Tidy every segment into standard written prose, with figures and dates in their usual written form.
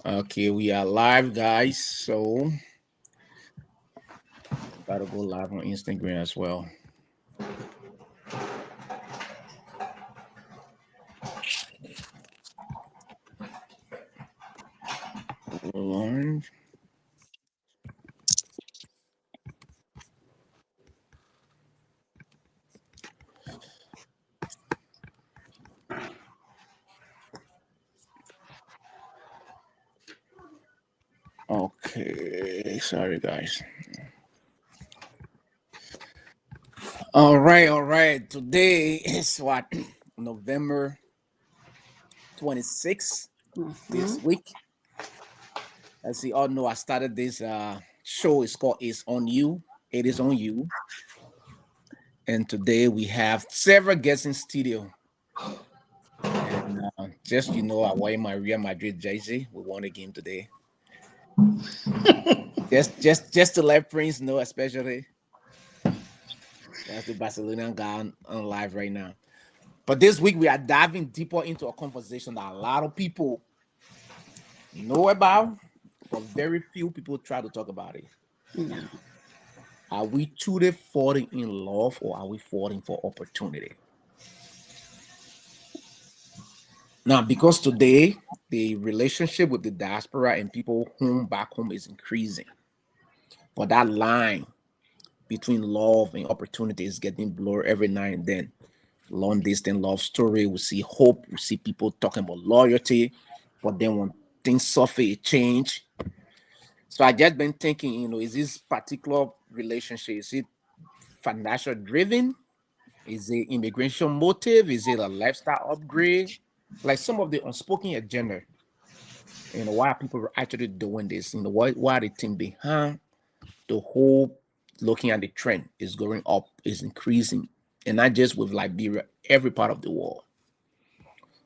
Okay, we are live, guys. So gotta go live on Instagram as well. Hold. Okay, sorry, guys. All right. Today is what November 26th this week. As you all know, I started this show. It's called "It's on You." It is on you, and today we have several guests in studio. And just I wear my Real Madrid jersey. We won a game today. Just to let Prince know, especially that's the Barcelona guy on live right now. But this week we are diving deeper into a conversation that a lot of people know about, but very few people try to talk about it. No. Are we truly falling in love or are we falling for opportunity? Now, because today the relationship with the diaspora and people home back home is increasing, but that line between love and opportunity is getting blurred every now and then. Long distance love story, we see hope, we see people talking about loyalty, but then when things suffer, it change. So I just been thinking, is this particular relationship, is it financial driven? Is it immigration motive? Is it a lifestyle upgrade? Like some of the unspoken agenda, why are people actually doing this? Why the thing behind the whole looking at the trend is going up, is increasing, and not just with Liberia, every part of the world.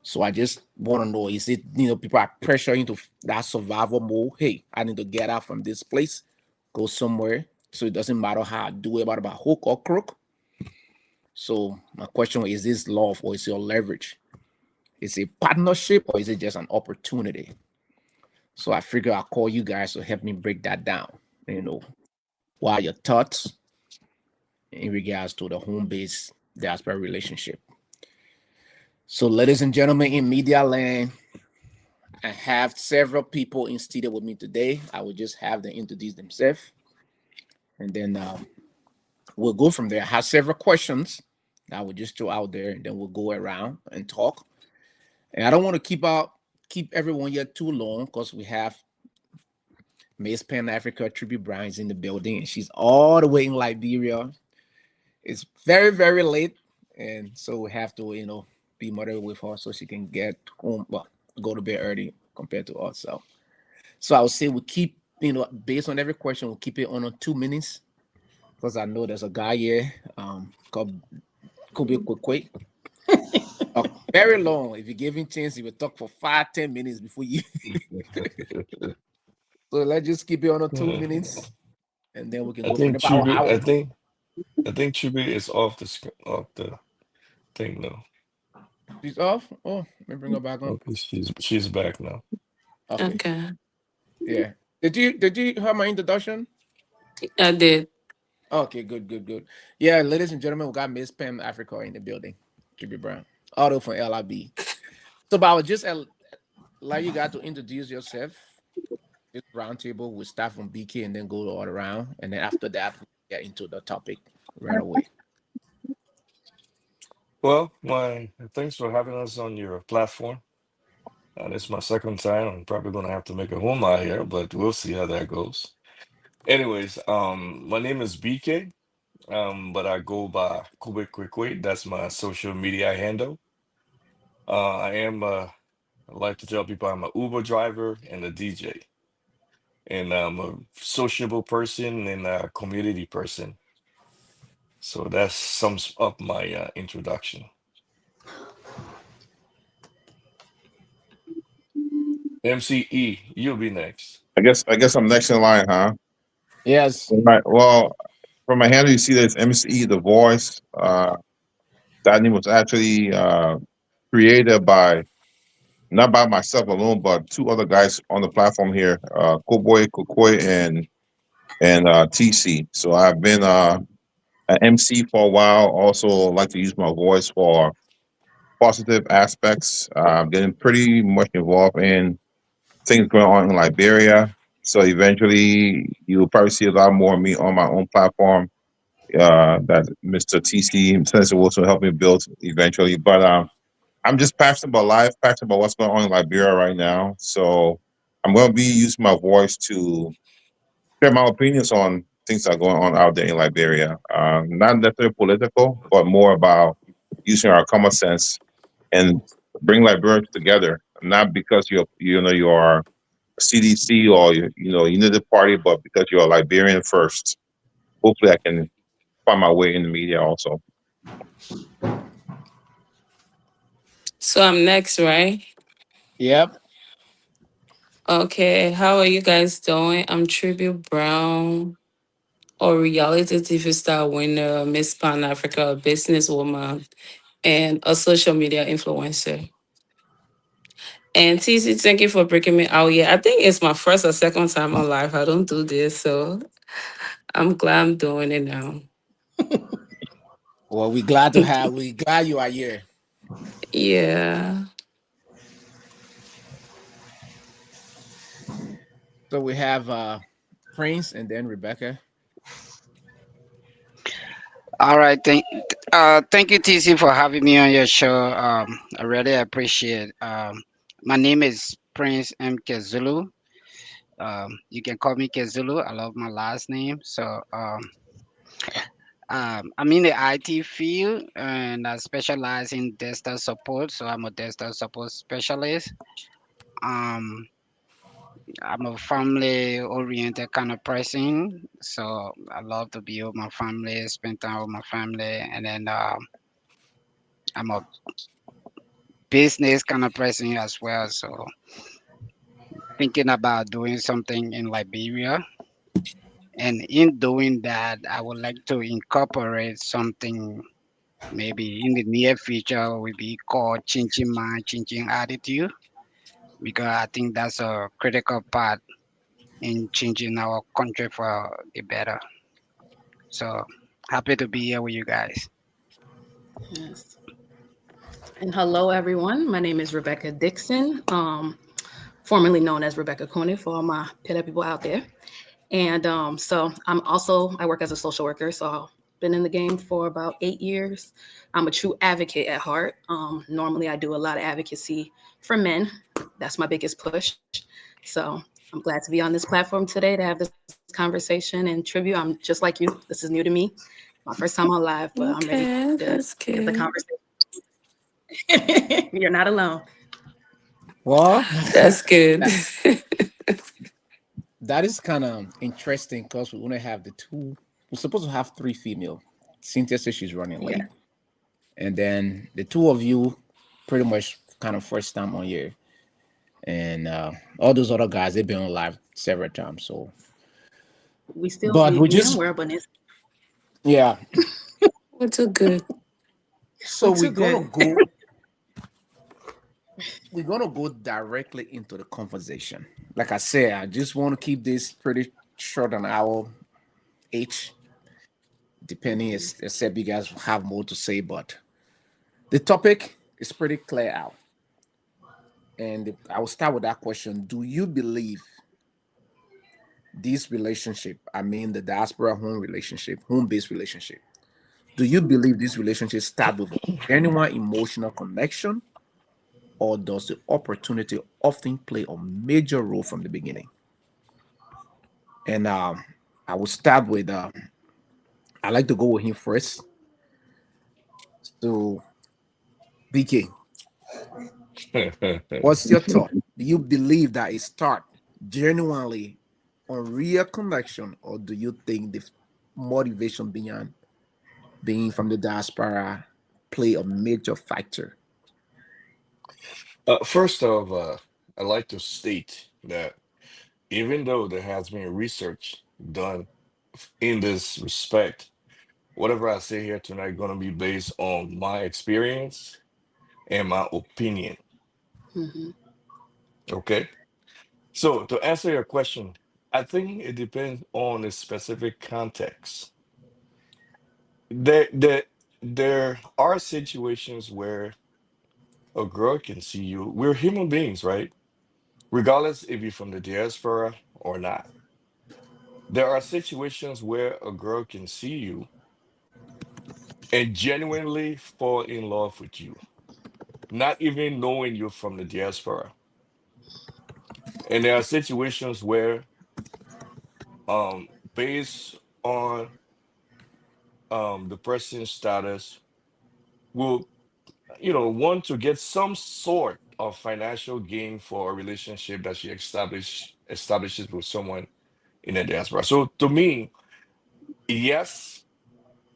So I just want to know: is it people are pressuring into that survival mode? Hey, I need to get out from this place, go somewhere, so it doesn't matter how I do it, about hook or crook. So my question is: this love or is it leverage? Is it partnership or is it just an opportunity? So I figure I'll call you guys to help me break that down. What are your thoughts in regards to the home base diaspora relationship? So, ladies and gentlemen, in media land, I have several people in studio with me today. I will just have them introduce themselves, and then we'll go from there. I have several questions that I will just throw out there, and then we'll go around and talk. And I don't want to keep everyone here too long because we have Miss Pan Africa Tribute Brown's in the building, and she's all the way in Liberia. It's very, very late, and so we have to, be moderate with her so she can get home, well, go to bed early compared to us. So I would say we keep, based on every question, we'll keep it on 2 minutes because I know there's a guy here, called Kobe Quick. Very long. If you give him chance, he will talk for 5-10 minutes before you. So let's just keep it on 2 minutes, and then we can I go from think there. But Tribute. I think Tribute is off the thing now. she's off. Oh, let me bring her back on. Okay, she's back now. Okay. Okay. Yeah. Did you have my introduction? I did. Okay, good. Yeah, ladies and gentlemen, we got Miss Pam Africa in the building. Jimmy Brown. Auto from LIB. So but I would just like you guys to introduce yourself. This roundtable with staff from BK and then go all around. And then after that, we get into the topic right away. Well, thanks for having us on your platform. It's my second time. I'm probably gonna have to make a home out here, but we'll see how that goes. Anyways, my name is BK. But I go by Kubik Kwikwi. That's my social media handle. I like to tell people I'm a Uber driver and a DJ, and I'm a sociable person and a community person. So that sums up my introduction. MCE, you'll be next. I guess I'm next in line, huh? Yes. All right. Well, from my handle, you see that it's MCE, the voice. That name was actually created by not by myself alone, but two other guys on the platform here, Koboy, Kokoi, and TC. So I've been an MC for a while. Also like to use my voice for positive aspects. Getting pretty much involved in things going on in Liberia. So eventually, you'll probably see a lot more of me on my own platform. That Mr. TC Senator Wilson helped me build eventually. But I'm just passionate about life, passionate about what's going on in Liberia right now. So I'm going to be using my voice to share my opinions on things that are going on out there in Liberia. Not necessarily political, but more about using our common sense and bring Liberians together. Not because you are CDC or Unity Party, but because you're a Liberian first. Hopefully, I can find my way in the media also. So I'm next, right? Yep. Okay. How are you guys doing? I'm Tribute Brown, or reality TV star winner, Miss Pan Africa, a businesswoman, and a social media influencer. And TC, thank you for breaking me out. Yeah, I think it's my first or second time on live. I don't do this, so I'm glad I'm doing it now. Well, we glad you are here. Yeah. So we have Prince and then Rebecca. All right, thank you, TC, for having me on your show. I really appreciate. My name is Prince M. Kezulu. You can call me Kezulu. I love my last name. I'm in the IT field and I specialize in desktop support. So I'm a desktop support specialist. Um, I'm a family oriented kind of person. So I love to be with my family, spend time with my family, and then I'm a business kind of person as well. So thinking about doing something in Liberia. And in doing that, I would like to incorporate something maybe in the near future will be called changing mind, changing attitude, because I think that's a critical part in changing our country for the better. So happy to be here with you guys. Yes. And hello, everyone. My name is Rebecca Dixon, formerly known as Rebecca Cooney for all my PITA people out there. And so I work as a social worker. So I've been in the game for about 8 years. I'm a true advocate at heart. Normally, I do a lot of advocacy for men. That's my biggest push. So I'm glad to be on this platform today to have this conversation and tribute. I'm just like you. This is new to me. My first time on live, but I'm ready Okay, to that's get the good. conversation. You're not alone. Well, That's good. that that is kind of interesting because we only have the two. We're supposed to have three female. Cynthia says she's running Yeah. late, and then the two of you, pretty much kind of first time on here, and all those other guys they've been on live several times. So, We still but we we in just world, but it's yeah. We're too good. So we're too good. we're gonna go directly into the conversation. Like I said, I just want to keep this pretty short an hour each, depending as except you guys have more to say, but the topic is pretty clear out. And I will start with that question. Do you believe this relationship, I mean the diaspora home relationship, home-based relationship, do you believe this relationship start with a genuine emotional connection, or does the opportunity often play a major role from the beginning? And I will start with I like to go with him first. So BK, what's your thought? Do you believe that it start genuinely on real connection, or do you think the motivation beyond being from the diaspora play a major factor? First off, I'd like to state that even though there has been research done in this respect, whatever I say here tonight going to be based on my experience and my opinion. Mhm. Okay. So to answer your question, I think it depends on a specific context. There, there are situations where a girl can see you. We're human beings, right? Regardless if you're from the diaspora or not. There are situations where a girl can see you and genuinely fall in love with you, not even knowing you're from the diaspora. And there are situations where, based on the person's status, will want to get some sort of financial gain for a relationship that she establishes with someone in the diaspora. So to me, yes,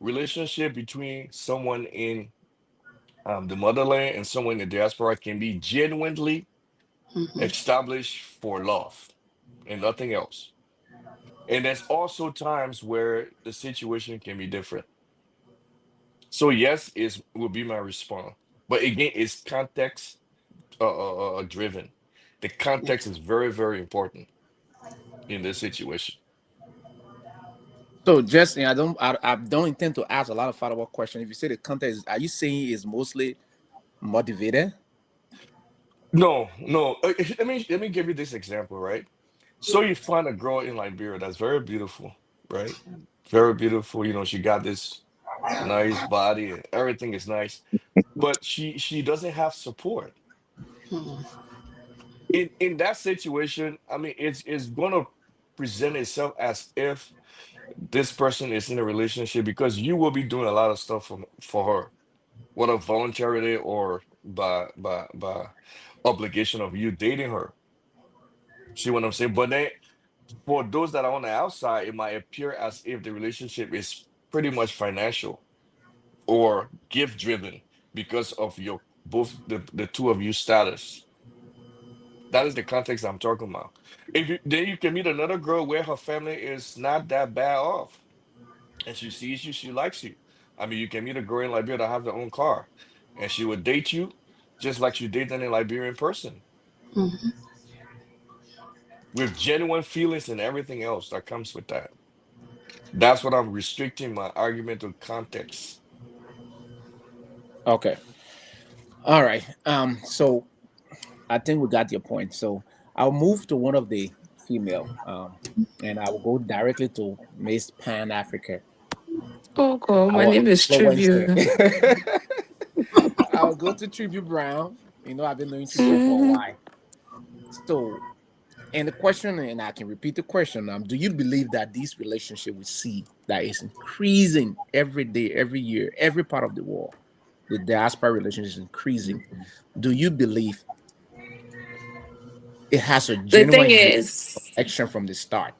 relationship between someone in the motherland and someone in the diaspora can be genuinely Mm-hmm. established for love and nothing else. And there's also times where the situation can be different. So yes, is will be my response. But again, it's context driven. The context is very, very important in this situation. So just I don't intend to ask a lot of follow-up questions. If you say the context, are you saying is mostly motivated? No, no. Let me give you this example, right? So you find a girl in Liberia that's very beautiful, right? Very beautiful. She got this nice body and everything is nice, but she doesn't have support. Mm-hmm. In that situation, it's gonna present itself as if this person is in a relationship because you will be doing a lot of stuff for her, whether voluntarily or by obligation of you dating her. See what I'm saying? But then for those that are on the outside, it might appear as if the relationship is pretty much financial or gift driven because of your both the two of you status. That is the context I'm talking about. If you then you can meet another girl where her family is not that bad off, and she sees you, she likes you. You can meet a girl in Liberia that have their own car, and she would date you just like you date any Liberian person Mm-hmm. with genuine feelings and everything else that comes with that. That's what I'm restricting my argument to context. Okay. All right. So I think we got your point. So I'll move to one of the female, and I will go directly to Miss Pan Africa, Oh God, my our name is influencer. Trivia. I'll go to Tribute Brown. I've been knowing Tribute for a Mhm. while. So, and the question, and I can repeat the question: do you believe that this relationship we see that is increasing every day, every year, every part of the world, the diaspora relationship is increasing? Do you believe it has a The thing genuine is, connection from the start,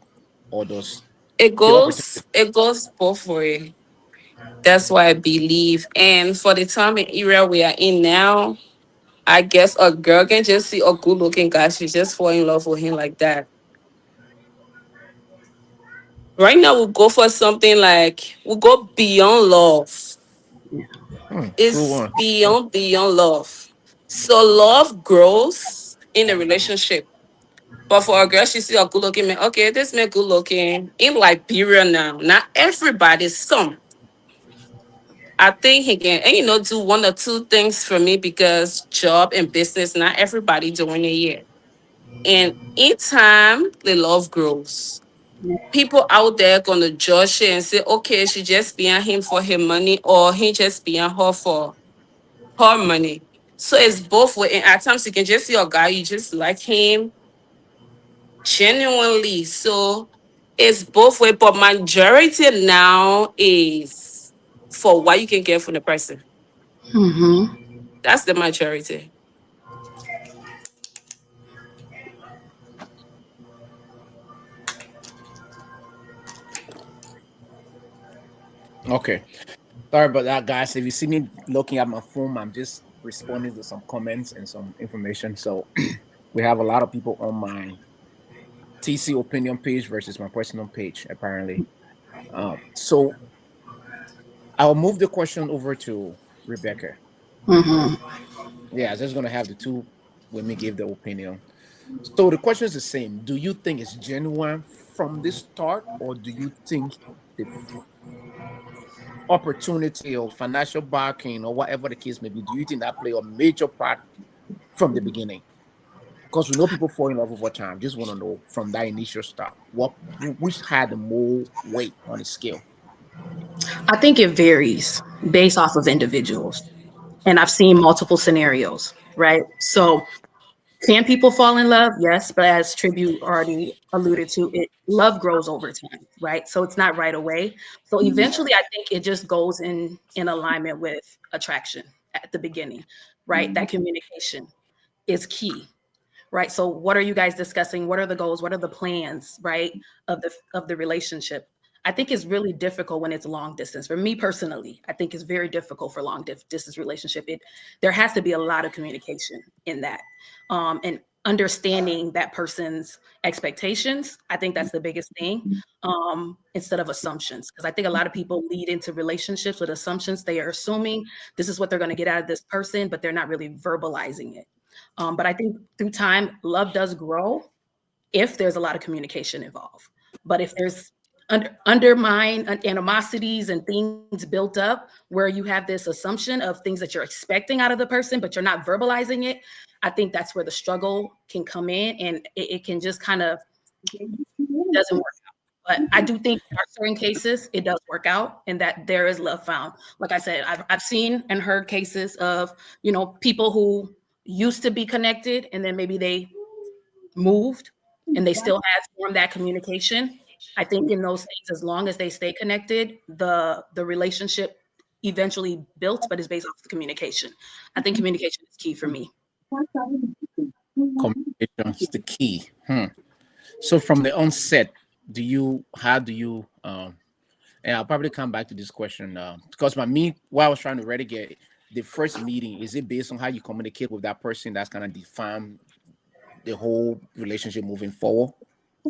or does it the opportunity? goes it goes both way. That's why I believe. And for the time and era we are in now, I guess a girl can just see a good looking guy, she just fall in love with him like that. Right now, we go for something like we go beyond love. Go It's on. beyond love. So love grows in a relationship. But for a girl, she see a good looking man. Okay, this man good looking in Liberia now. Not everybody, some. I think he can, and do one or two things for me because job and business, not everybody doing it yet. And in time, the love grows. People out there gonna judge it and say, okay, she just being him for her money, or he just being her for her money. So it's both way. And at times you can just see a guy, you just like him genuinely. So it's both way. But majority now is for what you can get from the person. Mm-hmm. That's the majority. Okay. Sorry about that, guys. If you see me looking at my phone, I'm just responding to some comments and some information. So we have a lot of people on my TC opinion page versus my personal page, apparently. So I'll move the question over to Rebecca. Mm-hmm. Yeah, just gonna have the two women give their opinion. So the question is the same. Do you think it's genuine from the start, or do you think the opportunity or financial backing or whatever the case may be, do you think that play a major part from the beginning? Because we know people fall in love over time. Just want to know from that initial start, what which had the more weight on the scale? I think it varies based off of individuals. And I've seen multiple scenarios, right? So can people fall in love? Yes, but as Tribute already alluded to, it love grows over time, right? So it's not right away. So eventually, I think it just goes in alignment with attraction at the beginning, right? That communication is key, right? So what are you guys discussing? What are the goals? What are the plans, right, of the relationship? I think it's really difficult when it's long distance. For me personally, I think it's very difficult for distance relationship. There has to be a lot of communication in that, and understanding that person's expectations. I think that's the biggest thing, instead of assumptions, because I think a lot of people lead into relationships with assumptions. They are assuming this is what they're going to get out of this person, but they're not really verbalizing it. But I think through time, love does grow if there's a lot of communication involved. But if there's undermine animosities and things built up where you have this assumption of things that you're expecting out of the person, but you're not verbalizing it, I think that's where the struggle can come in, and it can just kind of doesn't work. But I do think there are certain cases it does work out and that there is love found. Like I said, I've seen and heard cases of, people who used to be connected and then maybe they moved and they still have formed that communication. I think in those things, as long as they stay connected, the relationship eventually built, but it's based off of communication. I think communication is key for me. Communication is the key. So from the onset, do you how do you and I'll probably come back to this question because by me, what I was trying to really get the first meeting, is it based on how you communicate with that person that's gonna define the whole relationship moving forward?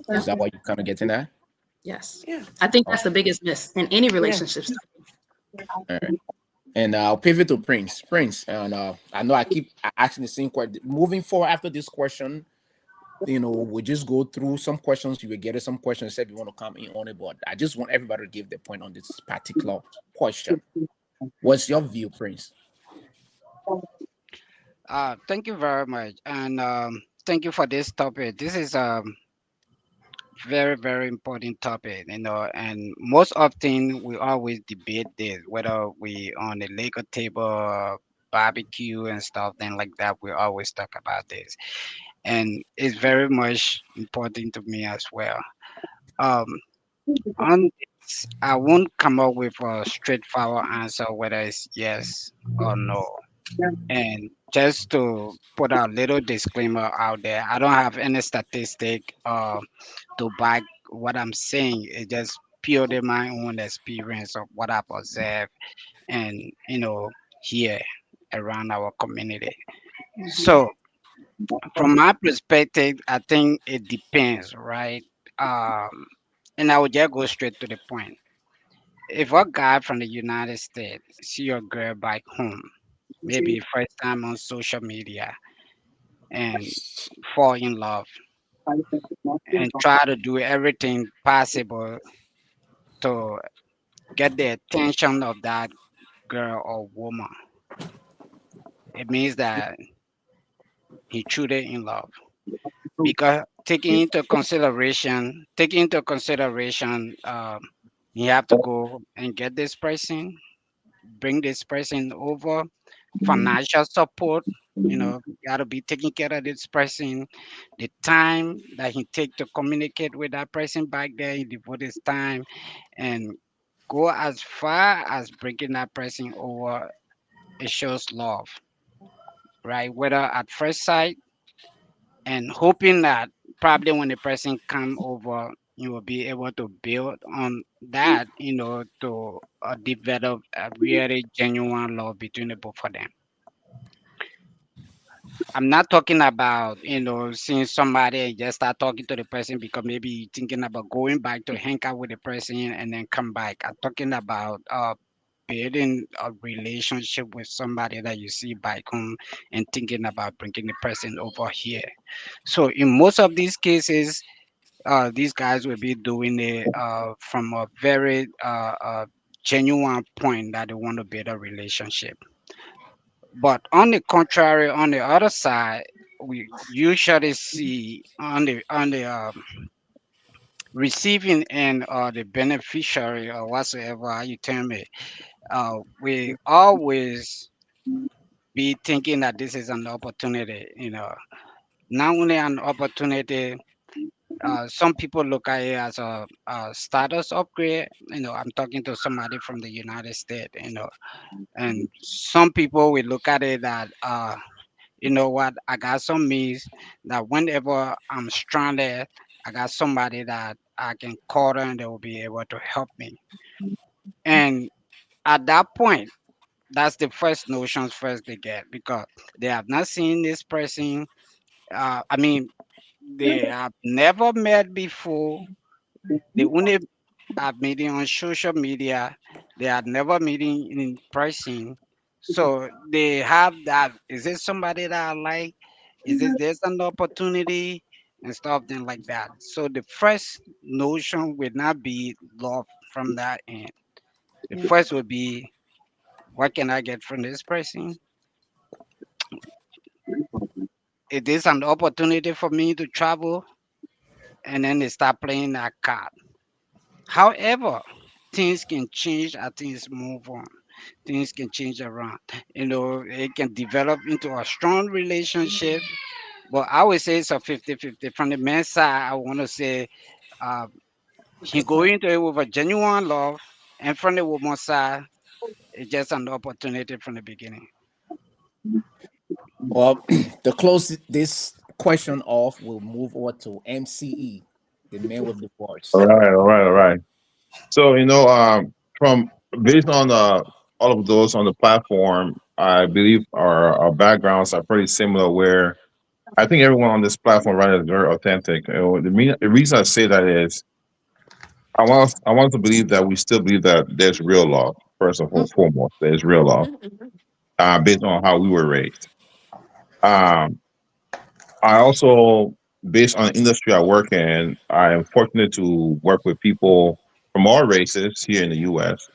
Yeah. Is that what you're kind of getting at? Yes. Yeah. I think Oh, that's the biggest miss in any Yeah. relationship. all right. And I'll pivot to Prince. Prince, and I know I keep asking the same question. Moving forward after this question, we just go through some questions. You will get some questions. Said you want to come in on it, but I just want everybody to give their point on this particular question. What's your view, Prince? Thank you very much, and thank you for this topic. This is a very, very important topic, and most often we always debate this, whether we on the Lego table, barbecue and stuff, then like that. We always talk about this, and it's very much important to me as well. Um, on this, I won't come up with a straightforward answer whether it's yes or no. And just to put a little disclaimer out there, I don't have any statistic to back what I'm saying. It's just purely my own experience of what I've observed and here around our community. So from my perspective, I think it depends, right? Um, and I would just go straight to the point. If a guy from the United States see a girl back home, maybe first time on social media, and fall in love and try to do everything possible to get the attention of that girl or woman, it means that he truly in love. Because taking into consideration, you have to go and get this person, bring this person over, financial support. You got to be taking care of this person. The time that he take to communicate with that person back there, he devote his time and go as far as bringing that person over. It shows love, right? Whether at first sight, and hoping that probably when the person come over, you will be able to build on that, to develop a really genuine love between the both of them. I'm not talking about, seeing somebody and just start talking to the person because maybe thinking about going back to hang out with the person and then come back. I'm talking about building a relationship with somebody that you see back home and thinking about bringing the person over here. So in most of these cases, these guys will be doing it from a very genuine point that they want to build a relationship. But on the contrary, on the other side, we usually see on the receiving end or the beneficiary or whatsoever how you term it, we always be thinking that this is an opportunity. Not only an opportunity. Some people look at it as a status upgrade. I'm talking to somebody from the United States. And some people will look at it that you know what, I got some means that whenever I'm stranded, I got somebody that I can call and they will be able to help me. And at that point, that's the first notions first they get because they have not seen this person. I mean, they have never met before. They only have meeting on social media. They have never meeting in person. So they have that. Is it somebody that I like? Is it there's an opportunity and stuff then like that? So the first notion would not be love from that end. The first would be what can I get from this person? It is an opportunity for me to travel, and then they start playing that card. However, things can change as things move on. Things can change around. It can develop into a strong relationship. But I would say it's a 50-50. From the men's side, I want to say uh, he go into it with a genuine love. And from the woman's side, it's just an opportunity from the beginning. Well, to close this question off, we'll move over to MCE, the man with the All voice. right, all right, all right. So from based on all of those on the platform, I believe our backgrounds are pretty similar. Where I think everyone on this platform right is very authentic. The reason I say that is I want to believe that we still believe that there's real love. First and foremost, there's real love based on how we were raised. Um, I also, based on the industry I work in, I am fortunate to work with people from all races here in the U.S.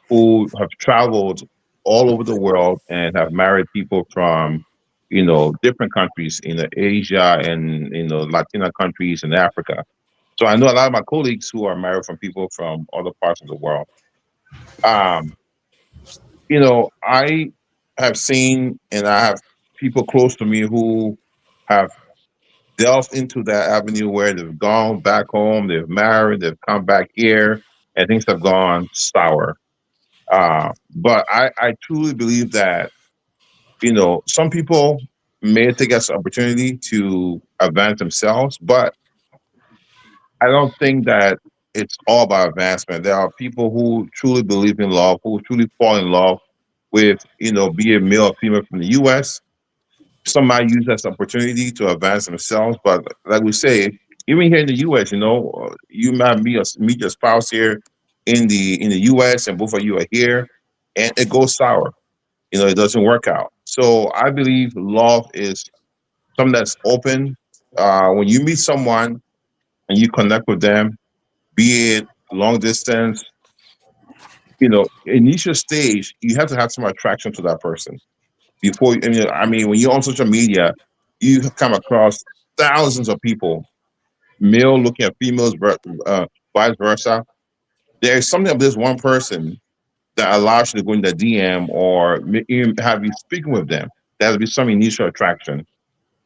who have traveled all over the world and have married people from, different countries in Asia and Latina countries and Africa. So I know a lot of my colleagues who are married from people from other parts of the world. Um, I have seen and I have people close to me who have delved into that avenue where they've gone back home, they've married, they've come back here, and things have gone sour. But I truly believe that, some people may take as an opportunity to advance themselves, but I don't think that it's all about advancement. There are people who truly believe in love, who truly fall in love with, be it male or female from the US. Some might use that as an opportunity to advance themselves. But like we say, even here in the US, you might meet your spouse here in the US, and both of you are here, and it goes sour. It doesn't work out. So I believe love is something that's open. When you meet someone and you connect with them, be it long distance, initial stage, you have to have some attraction to that person before. I mean, when you're on social media, you come across thousands of people, male looking at females, vice versa. There is something of this one person that allows you to go in the DM or even have you speaking with them. There has to be some initial attraction,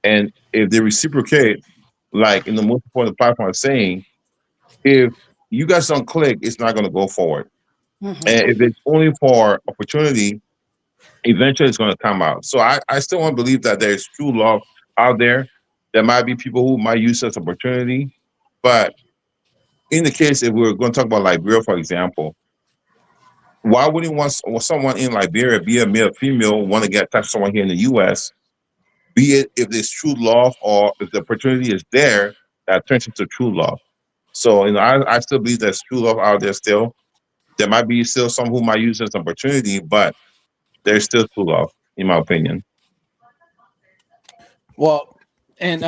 and if they reciprocate, like in the most important platform is saying, if you guys don't click, it's not going to go forward. And if it's only for opportunity, eventually it's going to come out. So I still want to believe that there's true love out there. There might be people who might use this opportunity, but in the case if we're going to talk about Liberia, for example, why wouldn't someone in Liberia, be a male or female, want to get attached to someone here in the US, be it if there's true love or if the opportunity is there that turns into true love. So I still believe there's true love out there still. There might be still some who might use it as an opportunity, but there's still true love, in my opinion. Well, and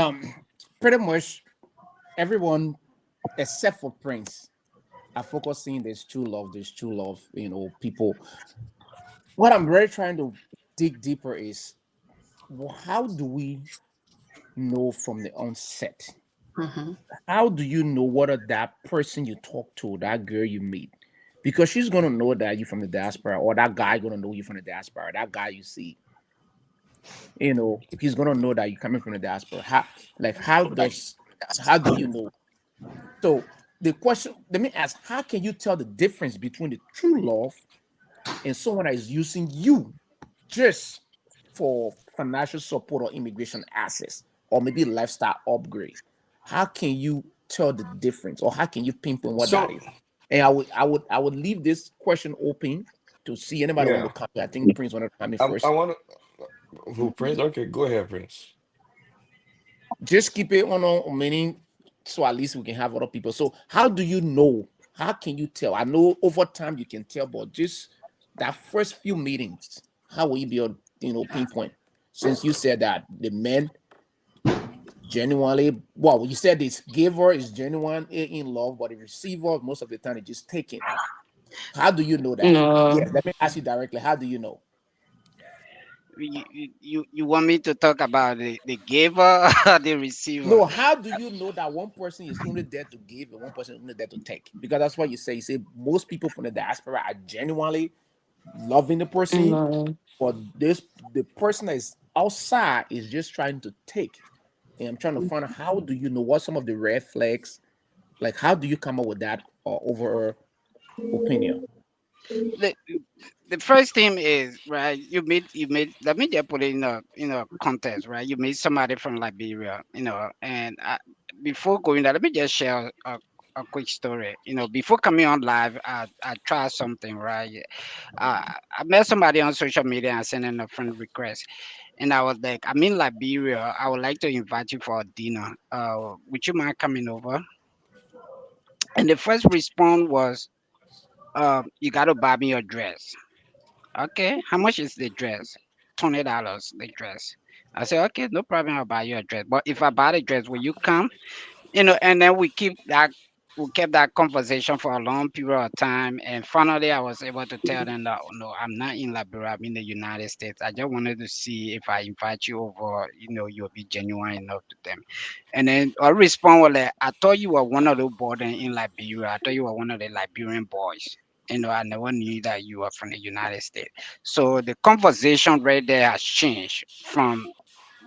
pretty much everyone except for Prince are focusing there's true love, there's true love. You know, people. What I'm really trying to dig deeper is, well, how do we know from the onset? Mm-hmm. How do you know whether that person you talk to, that girl you meet, because she's gonna know that you from the diaspora, or that guy gonna know you from the diaspora, that guy you see, he's gonna know that you're coming from the diaspora. How do you know? So the question, let me ask, how can you tell the difference between the true love and someone that is using you just for financial support or immigration access or maybe lifestyle upgrade? How can you tell the difference, or how can you pinpoint what that So is? And I would leave this question open to see anybody want to yeah, come. I think Prince wanted to come in I first. want to. Who Prince? Okay, go ahead, Prince. Just keep it on meaning, so at least we can have other people. So how do you know? How can you tell? I know over time you can tell, but just that first few meetings, how will you be able, pinpoint? Since you said that the men genuinely, well, you said this giver is genuine in love, but the receiver most of the time is just taking. How do you know that? Yeah, No, let me ask you directly. How do you know? You want me to talk about the giver or the receiver? No, how do you know that one person is only there to give and one person is only there to take? Because that's what you say. You say most people from the diaspora are genuinely loving the person, no, but the person that is outside is just trying to take. And I'm trying to find out, how do you know what some of the red flags, like how do you come up with that overall opinion? the the first thing is right. You meet. Let me just put it in a context, right? You meet somebody from Liberia, and before going there, let me just share a quick story. Before coming on live, I tried something, right? I met somebody on social media and sent in a friend request, and I was like, I'm in Liberia. I would like to invite you for a dinner. Would you mind coming over? And the first response was, you got to buy me a dress. Okay, how much is the dress? $20 the dress. I said, okay, no problem. I'll buy you a dress. But if I buy the dress, will you come? And then we kept that conversation for a long period of time. And finally, I was able to tell them that, "Oh, no, I'm not in Liberia. I'm in the United States. I just wanted to see if I invite you over, you'll be genuine enough to them." And then I respond was like, I thought you were one of the boys in Liberia. I thought you were one of the Liberian boys. I never knew that you were from the United States. So the conversation right there has changed from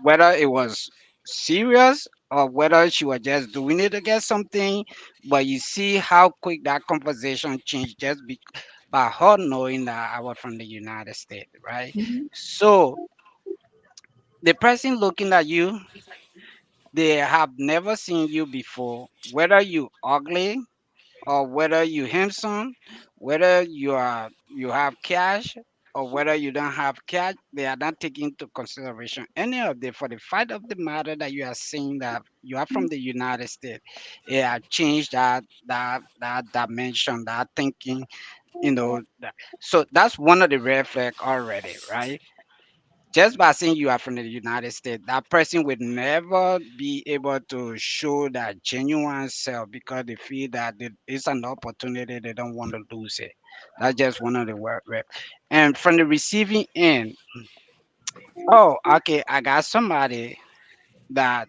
whether it was serious or whether she was just doing it to get something. But you see how quick that conversation changed just by her knowing that I was from the United States, right? So the person looking at you, they have never seen you before, whether you ugly or whether you handsome, whether you have cash or whether you don't have cash, they are not taking into consideration any of the for the fact of the matter that you are saying that you are from the United States. It has changed that dimension, that thinking, so that's one of the red flag already, right? Just by saying you are from the United States, that person would never be able to show that genuine self because they feel that it's an opportunity they don't want to lose it. That's just one of the word. And from the receiving end, oh, okay, I got somebody that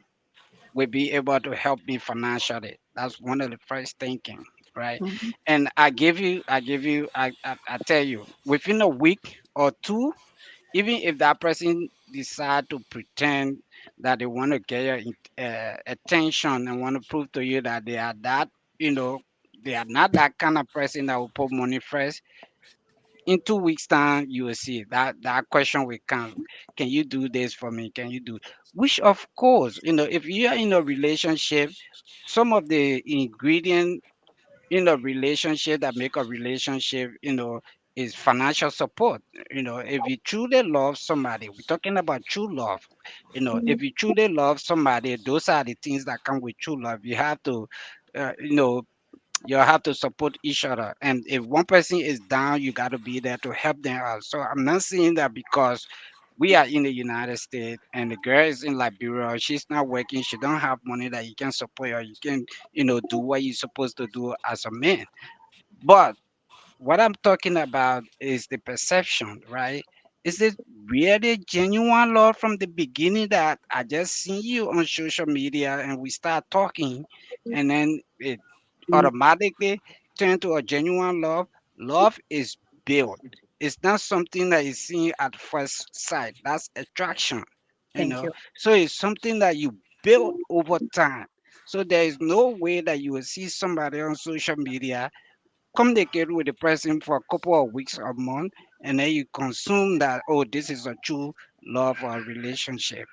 will be able to help me financially. That's one of the first thinking, right? Mm-hmm. And I tell you, within a week or two, even if that person decide to pretend that they want to get your attention and want to prove to you that they are that, you know, they are not that kind of person that will put money first. In 2 weeks' time, you will see that question will come. Can you do this for me? Can you do? Which, of course, if you are in a relationship, some of the ingredient in a relationship that make a relationship, is financial support. If you truly love somebody, we're talking about true love. If you truly love somebody, those are the things that come with true love. You have to, uh, you know You have to support each other. And if one person is down, you got to be there to help them out. So I'm not saying that because we are in the United States and the girl is in Liberia, she's not working, she don't have money that you can support her, you can, do what you're supposed to do as a man. But what I'm talking about is the perception, right? Is it really genuine love from the beginning that I just see you on social media and we start talking and then it automatically turn to a genuine love? Love is built. It's not something that is seen at first sight. That's attraction, you Thank know. you. So it's something that you build over time. So there is no way that you will see somebody on social media communicate with the person for a couple of weeks or month, and then you consume that, oh, this is a true love or relationship.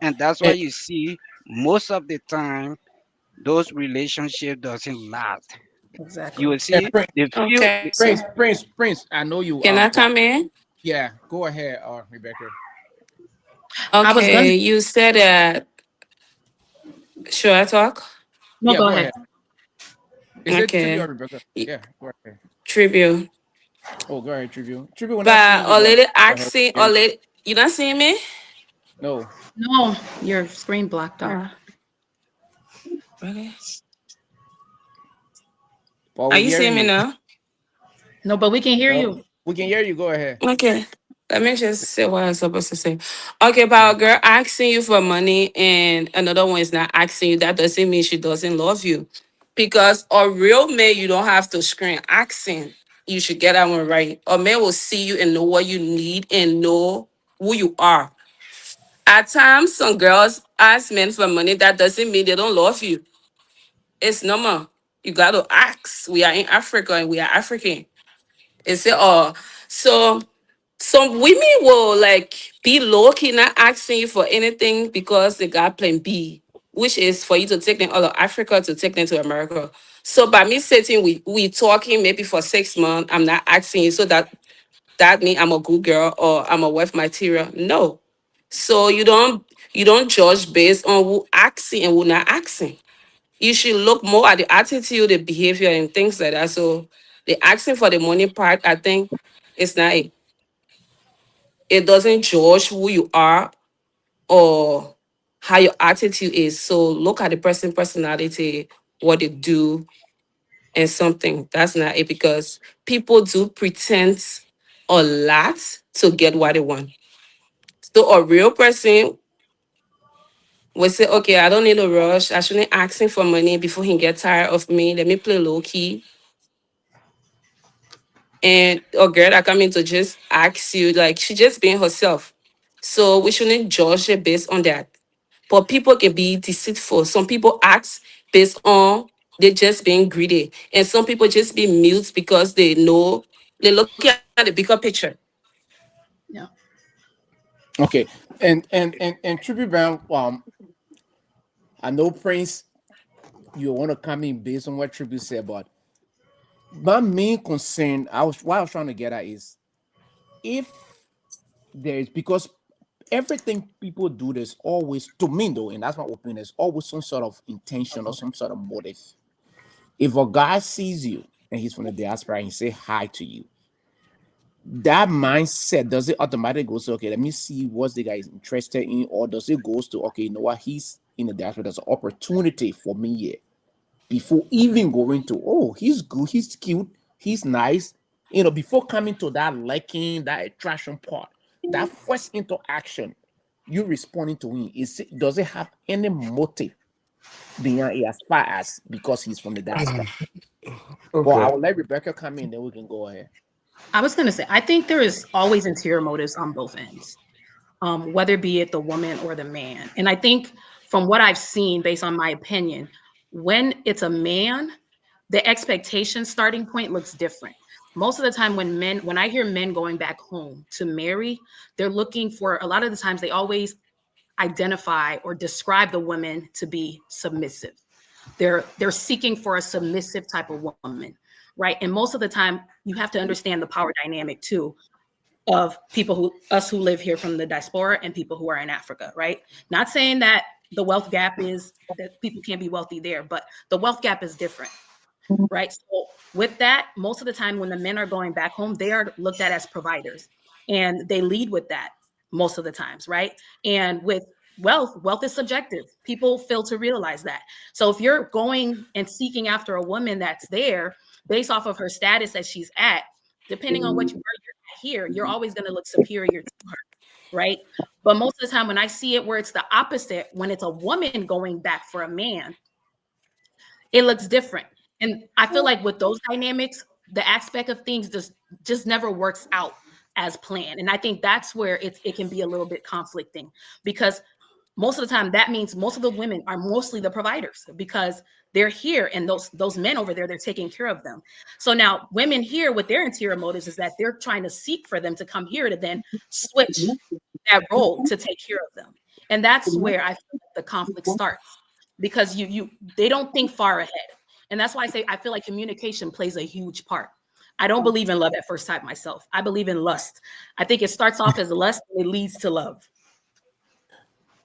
And that's why And, you see most of the time those relationship doesn't last. You Exactly. will and see Prince, the few Okay, so Prince. I know you. can I come in? Yeah. Go ahead, Rebecca. I was gonna Okay, you said that. Should I talk? no, Yeah, go go ahead. ahead. Is it Trivia or Okay. Rebecca? Y- Yeah, go ahead. Tribute. Oh, go ahead, Trivia. Trivia, we're not seeing But you, but already go ahead. asking, already, you not seeing me? No, No, your screen blocked out. Oh, really? but Are we're you hearing seeing me you. now? No, but we can hear No, you. we can hear you. Go ahead. Okay. Let me just say what I'm supposed to say. Okay, but a girl asking you for money and another one is not asking you, that doesn't mean she doesn't love you. Because a real man, you don't have to scream asking. You should get that one right. A man will see you and know what you need and know who you are. At times, some girls ask men for money. That doesn't mean they don't love you. It's normal. You got to ask. We are in Africa and we are African. It's so some women will like be low key, not asking you for anything because they got plan B, which is for you to take them out of Africa to take them to America. So by me sitting, we talking maybe for 6 months, I'm not asking you, so that mean I'm a good girl or I'm a wife material. No. So you don't judge based on who asking and who not asking. You should look more at the attitude, the behavior, and things like that. So the asking for the money part, I think, it's not. It doesn't judge who you are or how your attitude is. So look at the person personality, what they do, and something. That's not it because people do pretend a lot to get what they want. So a real person will say, okay, I don't need a rush. I shouldn't ask him for money before he get tired of me. Let me play low key. And a girl that come in to just ask you, like she just being herself. So we shouldn't judge it based on that. But people can be deceitful. Some people act based on they just being greedy. And some people just be mute because they know they're looking at the bigger picture. Yeah. Okay. And Trivia Brown. I know Prince. You want to come in based on what Tribute said, but my main concern, what I was trying to get at is if there is because everything people do, there's always to me though, and that's my opinion. There's always some sort of intention or some sort of motive. If a guy sees you and he's from the diaspora and he say hi to you, that mindset does it automatically go to okay, let me see what the guy is interested in, or does it goes to okay, you know what, he's in the diaspora, there's an opportunity for me here before even going to oh, he's good, he's cute, he's nice, before coming to that liking, that attraction part, that first interaction, you responding to him, does it have any motive behind it as far as because he's from the diaspora? But I Okay. will let Rebecca come in, then we can go ahead. I was gonna say I think there is always interior motives on both ends, whether be it the woman or the man. And I think from what I've seen, based on my opinion, when it's a man, the expectation starting point looks different. Most of the time when I hear men going back home to marry, they're looking for a lot of the times they always identify or describe the women to be submissive. They're seeking for a submissive type of woman, right? And most of the time you have to understand the power dynamic too of people who live here from the diaspora and people who are in Africa, right? Not saying that the wealth gap is that people can't be wealthy there, but the wealth gap is different. right? So with that, most of the time when the men are going back home, they are looked at as providers, and they lead with that most of the times, right? And with wealth is subjective. People fail to realize that. So if you're going and seeking after a woman that's there based off of her status that she's at, depending on where you're at here, you're always going to look superior to her, right? But most of the time when I see it where it's the opposite, when it's a woman going back for a man, it looks different. And I feel like with those dynamics, the aspect of things just never works out as planned. And I think that's where it can be a little bit conflicting, because most of the time that means most of the women are mostly the providers because they're here, and those men over there, they're taking care of them. So now women here with their interior motives is that they're trying to seek for them to come here to then switch that role to take care of them. And that's where I feel like the conflict starts, because they don't think far ahead. And that's why I say I feel like communication plays a huge part. I don't believe in love at first sight myself. I believe in lust. I think it starts off as lust and it leads to love.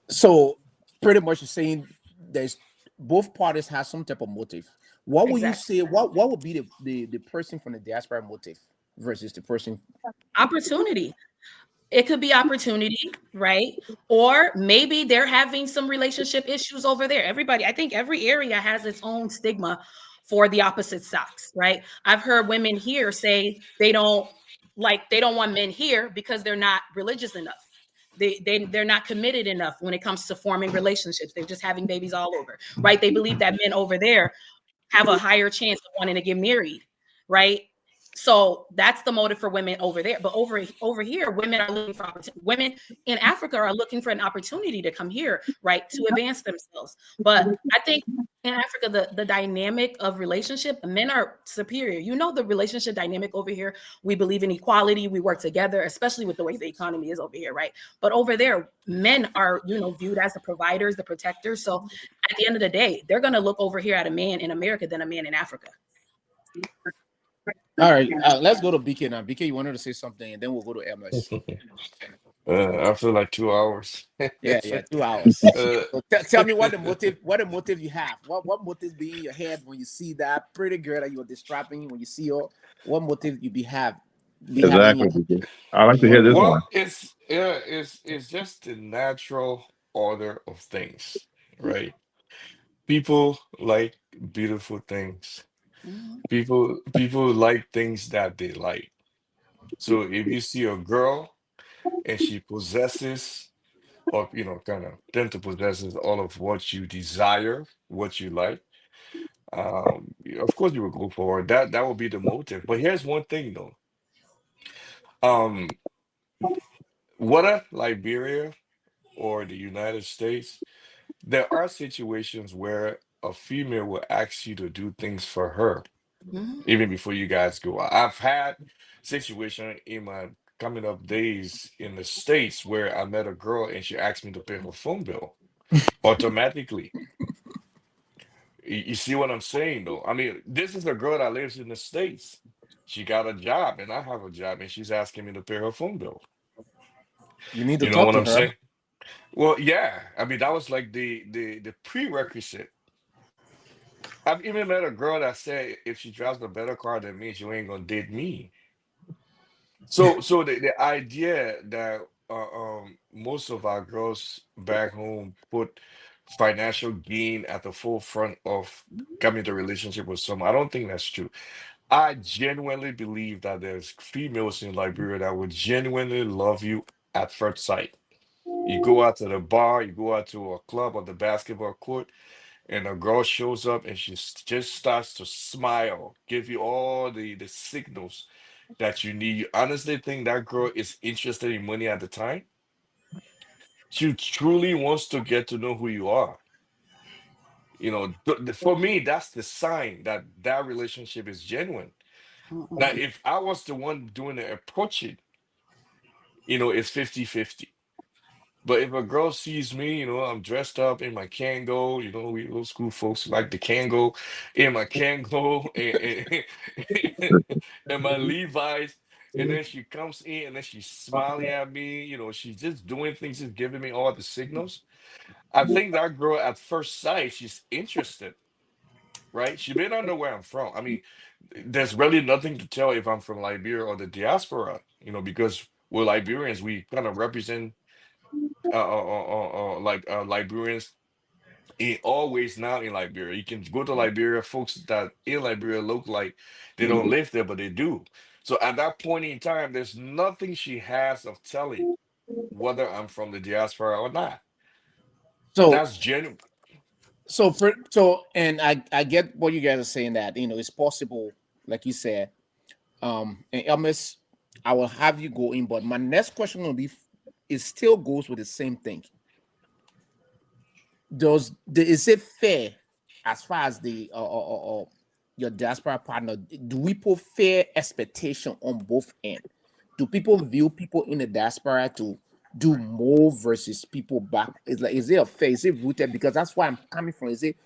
So pretty much you're saying there's both parties have some type of motive. What would you Exactly. say? What would be the person from the diaspora motive versus the person? Opportunity. It could be opportunity, right? Or maybe they're having some relationship issues over there. Everybody, I think every area has its own stigma for the opposite sex, right? I've heard women here say they don't want men here because they're not religious enough. They're not committed enough when it comes to forming relationships. They're just having babies all over, right? They believe that men over there have a higher chance of wanting to get married, right? So that's the motive for women over there. But over here, women are looking for opportunity. Women in Africa are looking for an opportunity to come here, right, to advance themselves. But I think in Africa, the dynamic of relationship, men are superior. You know, the relationship dynamic over here, we believe in equality, we work together, especially with the way the economy is over here, right? But over there, men are, viewed as the providers, the protectors. So at the end of the day, they're going to look over here at a man in America than a man in Africa. All right, let's go to BK now. BK, you wanted to say something, and then we'll go to MS. I feel like 2 hours. Yeah, yeah, 2 hours. uh, So tell me what the motive you have. What motive be in your head when you see that pretty girl that you're distracting, when you see her, what motive you be having in Exactly. your BK. I like in to your hear head? this one. well, it's just the natural order of things, right? People like beautiful things. Mhm. People like things that they like. So if you see a girl and she possesses, or kind of tend to possesses all of what you desire, what you like, of course you will go for it. That will be the motive. But here's one thing though. Um, whether Liberia or the United States, there are situations where a female will ask you to do things for her Mhm. even before you guys go out. I've had situation in my coming up days in the States where I met a girl and she asked me to pay her phone bill automatically. You see what I'm saying though? I mean, this is a girl that lives in the States. She got a job and I have a job and she's asking me to pay her phone bill. You need to You know talk what to I'm her. saying? Well, yeah. I mean, that was like the prerequisite. I've even met a girl that said if she drives a better car than me, she ain't gonna date me. So the idea that most of our girls back home put financial gain at the forefront of coming to relationship with someone, I don't think that's true. I genuinely believe that there's females in Liberia that would genuinely love you at first sight. You go out to the bar, you go out to a club or the basketball court, and a girl shows up and just starts to smile, give you all the signals that you need. You honestly think that girl is interested in money at the time? She truly wants to get to know who you are. For me, that's the sign that that relationship is genuine. Now, Mhm. if I was the one doing the approaching, it's 50-50. But if a girl sees me, I'm dressed up in my Kango, we old school folks like the Kango, in my Kango and my Levi's, and then she comes in and then she's smiling at me, she's just doing things, just giving me all the signals. I think that girl at first sight, she's interested. right? She may not know where I'm from. I mean, there's really nothing to tell if I'm from Liberia or the diaspora, because we're Liberians. We kind of represent Liberians in always now in Liberia. You can go to Liberia, folks that in Liberia look like they don't live there, but they do. So at that point in time, there's nothing she has of telling whether I'm from the diaspora or not. So That's genuine. and I get what you guys are saying, that it's possible, like you said. And Elmis, I will have you go in, but my next question will be, it still goes with the same thing. Is it fair, as far as the your diaspora partner? Do we put fair expectation on both end? Do people view people in the diaspora to do more versus people back? Is it a fair? Is it rooted? Because that's why I'm coming from. Is it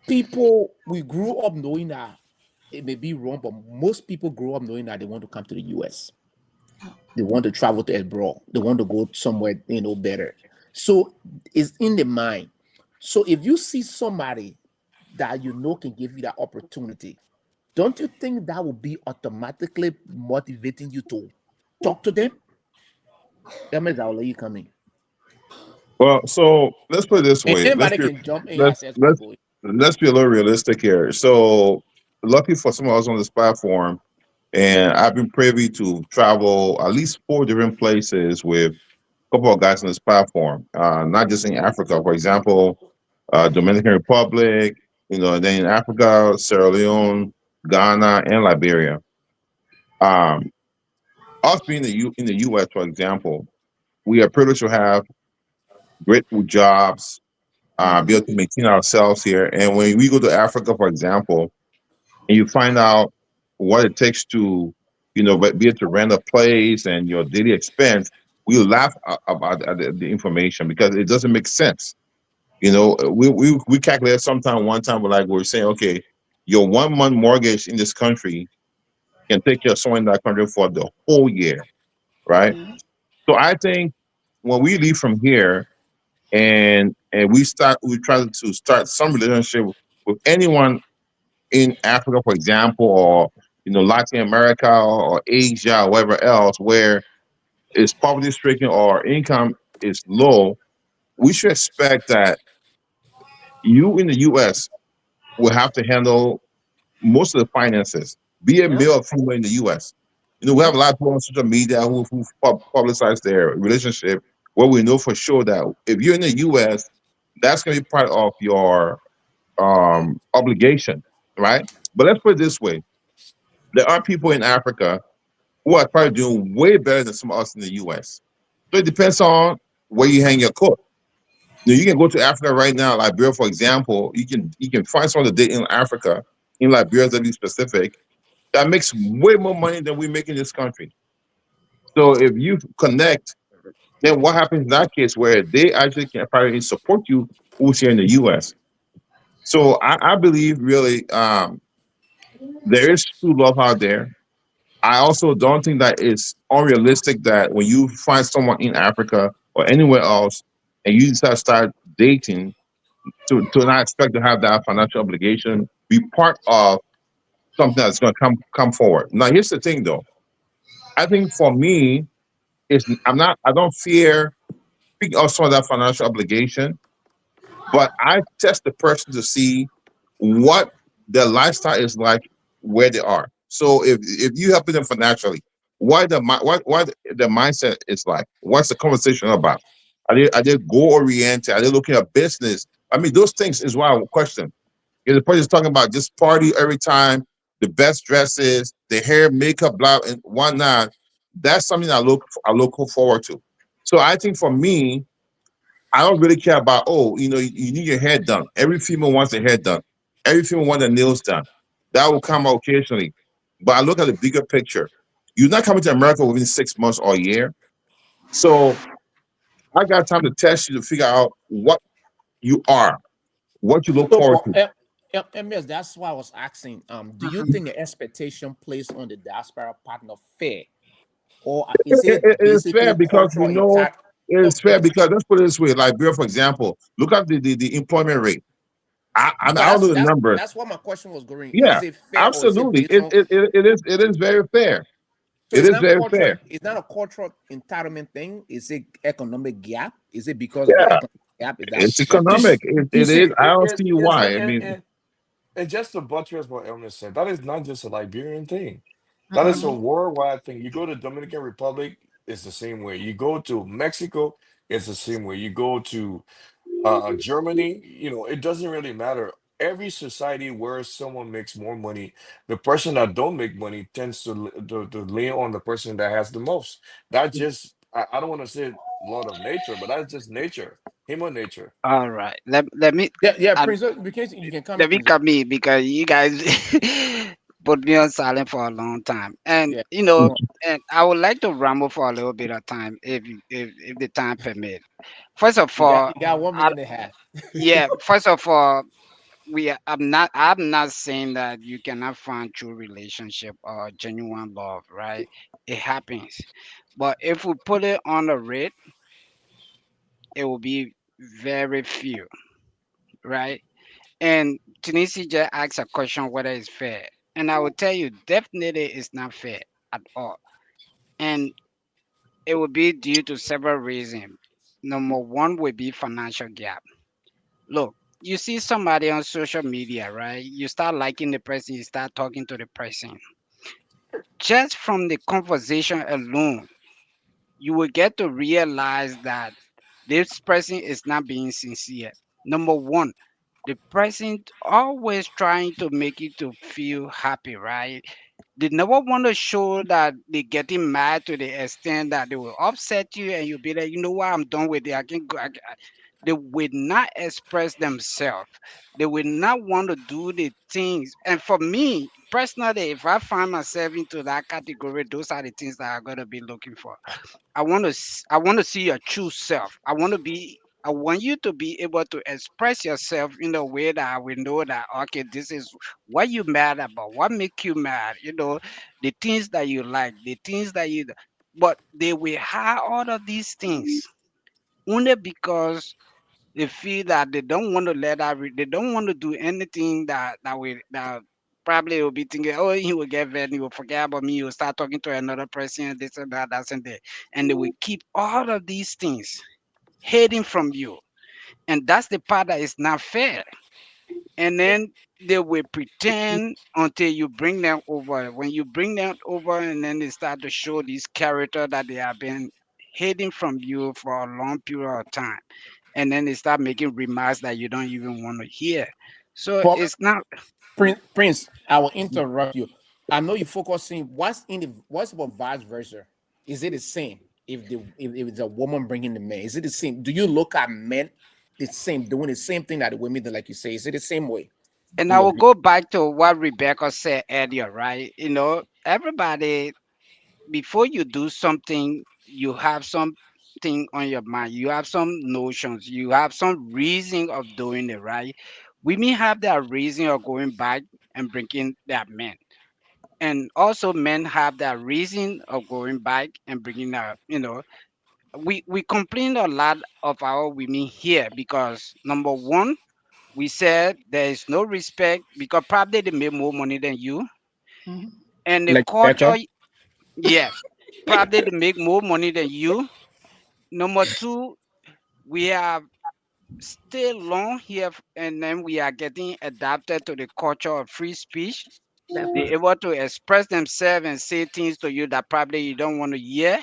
people we grew up knowing that it may be wrong, but most people grow up knowing that they want to come to the US. They want to travel to abroad. They want to go somewhere, better. So it's in the mind. So if you see somebody that can give you that opportunity, don't you think that will be automatically motivating you to talk to them? That means I'll let you come in. Well, so let's put it this And way. anybody can jump in Let's as we let's go. let's be a little realistic here. So lucky for some of us on this platform, and I've been privy to travel at least four different places with a couple of guys on this platform. Not just in Africa, for example, Dominican Republic, and then in Africa, Sierra Leone, Ghana, and Liberia. Um, us being in the U.S., for example, we are privileged to have great jobs, be able to maintain ourselves here. And when we go to Africa, for example, and you find out what it takes to, but be able to rent a place and your daily expense, we laugh about the information because it doesn't make sense. We calculate sometime one time, but like we're saying, okay, your 1 month mortgage in this country can take you somewhere in that country for the whole year, right? Yeah. So I think when we leave from here and we try to start some relationship with anyone in Africa, for example, or Latin America or Asia or wherever else where it's poverty stricken or income is low, we should expect that you in the US will have to handle most of the finances, be it Yep. male or female in the US. We have Yep. a lot of people on social media who publicize their relationship where we know for sure that if you're in the US, that's going to be part of your obligation, right? But let's put it this way: there are people in Africa who are probably doing way better than some of us in the U.S. So it depends on where you hang your coat. You can go to Africa right now, Liberia, for example. You can find someone to date in Africa, in Liberia to be specific, that makes way more money than we make in this country. So if you connect, then what happens in that case where they actually can probably support you who's here in the U.S. So I believe really there is true love out there. I also don't think that it's unrealistic that when you find someone in Africa or anywhere else and you decide to start dating, to not expect to have that financial obligation be part of something that's going to come forward. Now, here's the thing, though. I think for me, I don't fear picking up some of that financial obligation, but I test the person to see what their lifestyle is like where they are. So if you help them financially, what the mindset is like? What's the conversation about? Are they goal oriented? Are they looking at business? I mean, those things is why I would question. If the person is talking about just party every time, the best dresses, the hair, makeup, blah, and whatnot, that's something I look forward to. So I think for me, I don't really care about, you need your hair done. Every female wants their hair done. Every female wants their nails done. That will come out occasionally. But I look at the bigger picture. You're not coming to America within 6 months or a year. So I got time to test you to figure out what you are, what you look So, forward but to. MS, that's why I was asking. Do you think the expectation placed on the diaspora partner fair, or is it It is fair basically because we cultural know intact? it is fair because let's put it this way. Liberia, for example, look at the employment rate. But I don't know the numbers. that's what my question was going. Yeah, Is it fair or is it absolutely. based on? It is very fair. So It it's is not very cultural. fair. It's not a cultural entitlement thing. Is it economic gap? Is it because of the Yeah, economic gap? Is that it's why? You economic. see, you It see, is. I don't see it's why. not, I mean, and just to buttress what Elmer said, that is not just a Liberian thing. That is a Mm-mm. worldwide thing. You go to Dominican Republic, it's the same way. You go to Mexico, it's the same way. You go to Germany, it doesn't really matter. Every society where someone makes more money, the person that don't make money tends to lean on the person that has the most. That's just I don't want to say law of nature, but that's just nature, human nature. All right. Let me Yeah, yeah, um, Prince. You can come in, let me Prince. come in because you guys put me on silent for a long time, and Yeah, and I would like to ramble for a little bit of time if the time permit. First of all, you got one I, minute and a half. yeah. First of all, I'm not saying that you cannot find true relationship or genuine love, right? It happens, but if we put it on the rate, it will be very few, right? And Tunisia just asked a question whether it's fair. And I will tell you, definitely it's not fair at all. And it will be due to several reasons. Number one would be financial gap. Look, you see somebody on social media, right? You start liking the person, you start talking to the person. Just from the conversation alone, you will get to realize that this person is not being sincere. Number one, the person always trying to make you to feel happy, right? They never want to show that they're getting mad to the extent that they will upset you and you'll be like, you know what, I'm done with it. I can go. They will not express themselves. They will not want to do the things. And for me personally, if I find myself into that category, those are the things that I'm gonna be looking for. I want to see your true self. I want you to be able to express yourself in a way that I will know that okay, this is what you mad about, what make you mad, the things that you like, the things that you but they will hide all of these things only because they feel that they don't want to they don't want to do anything that probably will be thinking, oh, he will get vet, he will forget about me, he will start talking to another person, this and that, that's and that. And they will keep all of these things hidden from you. And that's the part that is not fair. And then they will pretend until you bring them over. When you bring them over and then they start to show this character that they have been hiding from you for a long period of time, and then they start making remarks that you don't even want to hear. So But it's not. Prince, I will interrupt you. I know you focusing. What's about vice versa? Is it the same if it's a woman bringing the man? Is it the same? Do you look at men the same, doing the same thing that the women do, like you say? Is it the same way And in I your will view? go back to what Rebecca said earlier, right? Everybody, before you do something, you have something on your mind. You have some notions. You have some reason of doing it, right? Women have that reason of going back and bringing that men. And also men have that reason of going back and bringing we complain a lot of our women here because number one, we said there is no respect because probably they make more money than you, Mhm. and the Like culture, Becca? yes, probably they make more money than you. Number two, we have stayed long here and then we are getting adapted to the culture of free speech. That They're part. able to express themselves and say things to you that probably you don't want to hear.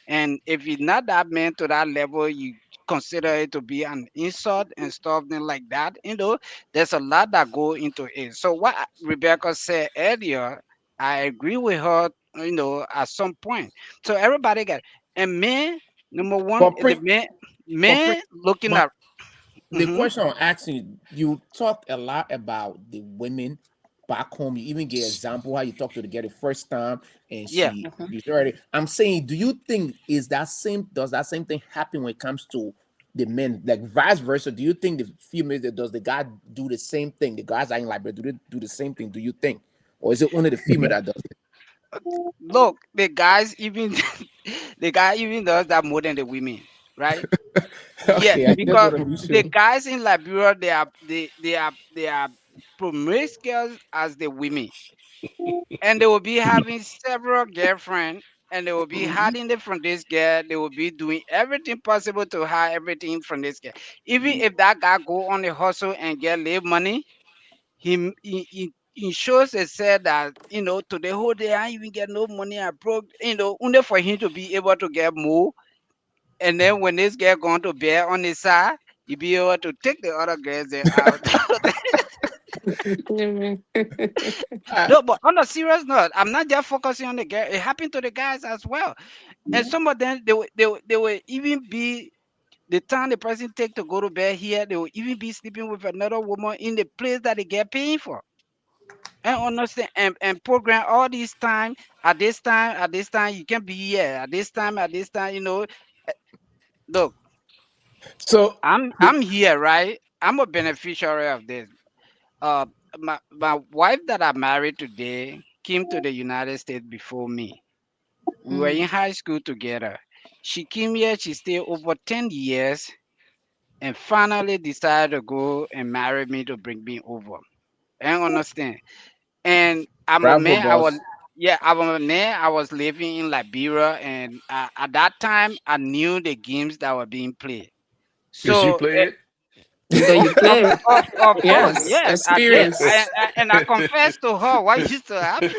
And if you're not that man to that level, you consider it to be an insult and stuff then like that. There's a lot that go into it. So what Rebecca said earlier, I agree with her, at some point. So everybody got and men, number one, But the Prince, but men Prince, looking my at the mhm, question I'm asking you, you talked a lot about the women back home. You even get example how you talked to the girl the first time and yeah. Mhm. she's already. I'm saying, do you think does that same thing happen when it comes to the men, like vice versa? Do you think the females that does the guy do the same thing? The guys are in like, but do they do the same thing? Do you think, or is it only the female that does it? Look, the guys even the guy even does that more than the women, right? Yeah, Okay, I just because want to be the sure. guys in Liberia, they are promiscuous as the women, and they will be having several girlfriends, and they will be Mhm. hiding it from this girl. They will be doing everything possible to hide everything from this girl. Even if that guy go on a hustle and get live money, he shows and said that, to the whole day I even get no money, I broke, only for him to be able to get more. And then when this girl going to bear on his side, he be able to take the other girls there out. Uh, No, but on a serious note, I'm not just focusing on the girl. It happened to the guys as well. And some of them, they will even be, the time the person take to go to bed here, they will even be sleeping with another woman in the place that they get paying for. And understand, and program all this time, at this time you can be here, at this time, look, so, the, I'm here, right? I'm a beneficiary of this. uh my wife that I married today came to the United States before me. We were in Mm. high school together. She came here, she stayed over 10 years, and finally decided to go and marry me to bring me over. And understand. And I'm a bravo, man. boss. I was a man. I was living in Liberia, and at that time, I knew the games that were being played. Did she So, play it? But you play. of course, Yes, yes, I did. experience. And I confessed to her what used to happen.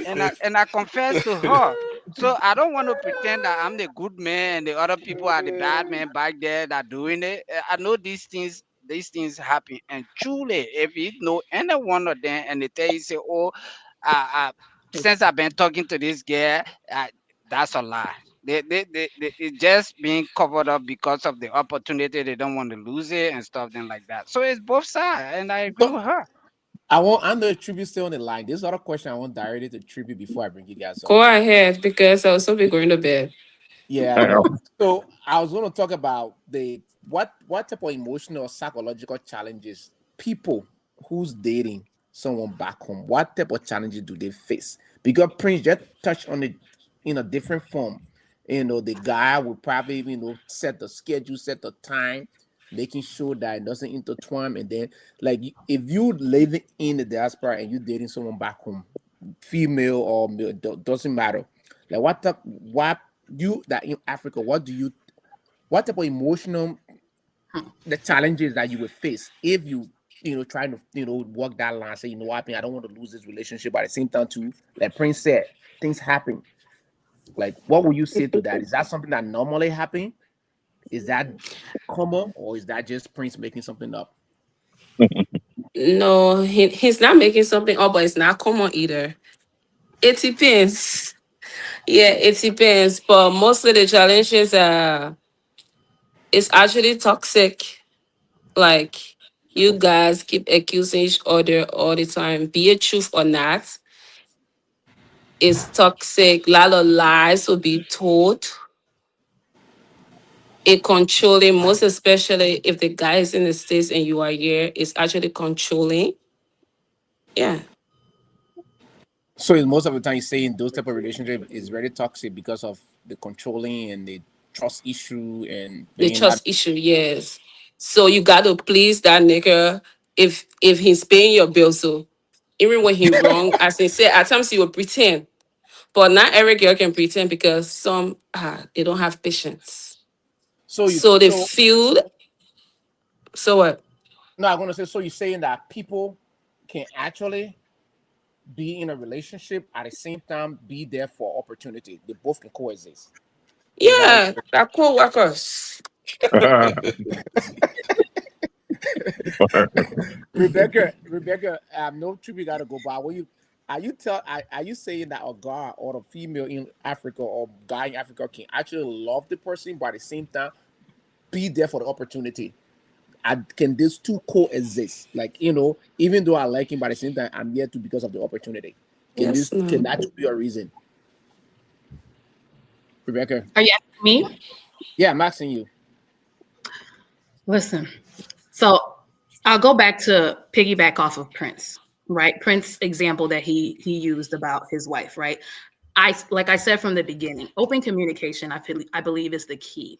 And I confessed to her. So I don't want to pretend that I'm the good man and the other people are the bad man back there that doing it. I know these things happen. And truly, if you know any one of them and they tell you, say, "Oh, since I've been talking to this girl," uh, that's a lie. It's just being covered up because of the opportunity. They don't want to lose it and stuff then like that. So it's both sides, and I agree So, with her. I'm the tribute still on the line. This other question I want directly to tribute before I bring you guys up. Go ahead because I'll still be going to bed. Yeah, I know. So I was going to talk about the what type of emotional or psychological challenges people who's dating someone back home, what type of challenges do they face? Because Prince just touched on it in a different form. The guy will probably set the schedule, set the time, making sure that it doesn't intertwine, and then like if you living in the diaspora and you dating someone back home, female or male, doesn't matter. Like what you that in Africa, what type of emotional the challenges that you would face if trying to walk that line, say, what I mean, I don't want to lose this relationship, but at the same time too, like Prince said, things happen. Like what would you say to that? Is that something that normally happen? Is that common, or is that just Prince making something up? No, he's not making something up, but it's not common either. It depends. Yeah, it depends. But most of the challenges are it's actually toxic. Like you guys keep accusing each other all the time, be it truth or not. It's toxic. A lot of lies will be told. It controlling, most especially if the guy is in the States and you are here, it's actually controlling. Yeah. So is most of the time you're saying those type of relationship is very toxic because of the controlling and the trust issue and The being that. trust issue, yes. So you gotta please that nigga if he's paying your bill. So even when he wrong, as they say, at times he will pretend. But not every girl can pretend because some they don't have patience. So you So they so feel so what? no, I'm gonna say, so you're saying that people can actually be in a relationship at the same time be there for opportunity. They both can coexist. Is that what Yeah, they're co-workers. Rebecca, no trip you gotta go by. When you are you saying that a guy or a female in Africa or guy in Africa can actually love the person but at the same time be there for the opportunity? Can these two coexist? Like, even though I like him, but at the same time I'm here to because of the opportunity. Yes, Can no. that be a reason? Rebecca? Are you asking me? Yeah, I'm asking you. Listen. So I'll go back to piggyback off of Prince, right? Prince example that he used about his wife, right? like I said from the beginning, open communication, I believe is the key.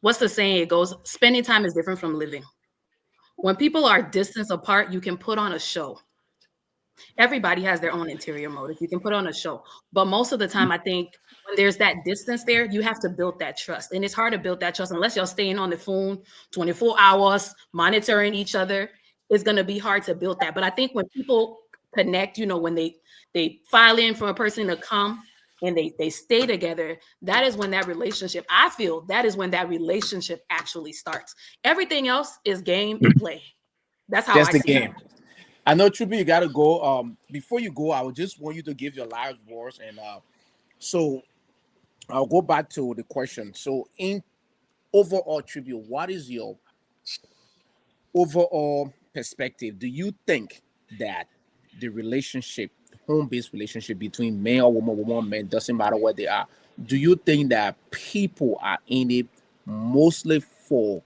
What's the saying? It goes, spending time is different from living. When people are distance apart, you can put on a show. Everybody has their own interior motive. You can put on a show. But most of the time, I think when there's that distance there, you have to build that trust. And it's hard to build that trust unless you're staying on the phone 24 hours, monitoring each other. It's going to be hard to build that. But I think when people connect, when they file in for a person to come and they stay together, that is when that relationship, I feel that is when that relationship actually starts. Everything else is game and play. That's how Just I the see it. game. I know, Trippy, you gotta go. Before you go, I would just want you to give your last words, and so I'll go back to the question. So, in overall, Trippy, what is your overall perspective? Do you think that the relationship, home-based relationship between man or woman, woman or man, doesn't matter where they are? Do you think that people are in it mostly for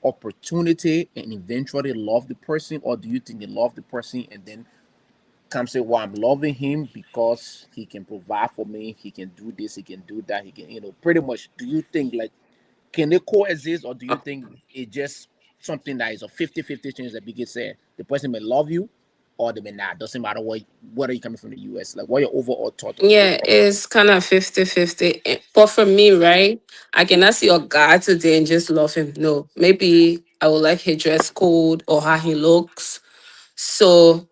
opportunity and eventually love the person, or do you think they love the person and then come say, "Well, I'm loving him because he can provide for me, he can do this, he can do that, he can," pretty much? Do you think like can they coexist, or do you think it's just something that is a 50-50 chance that Biggie said the person may love you or they may not? Doesn't matter what are you coming from the US? Like, what are your overall thought on it? Yeah, it's kind of 50-50. But for me, right, I cannot see a guy today and just love him. No, maybe I would like his dress code or how he looks. So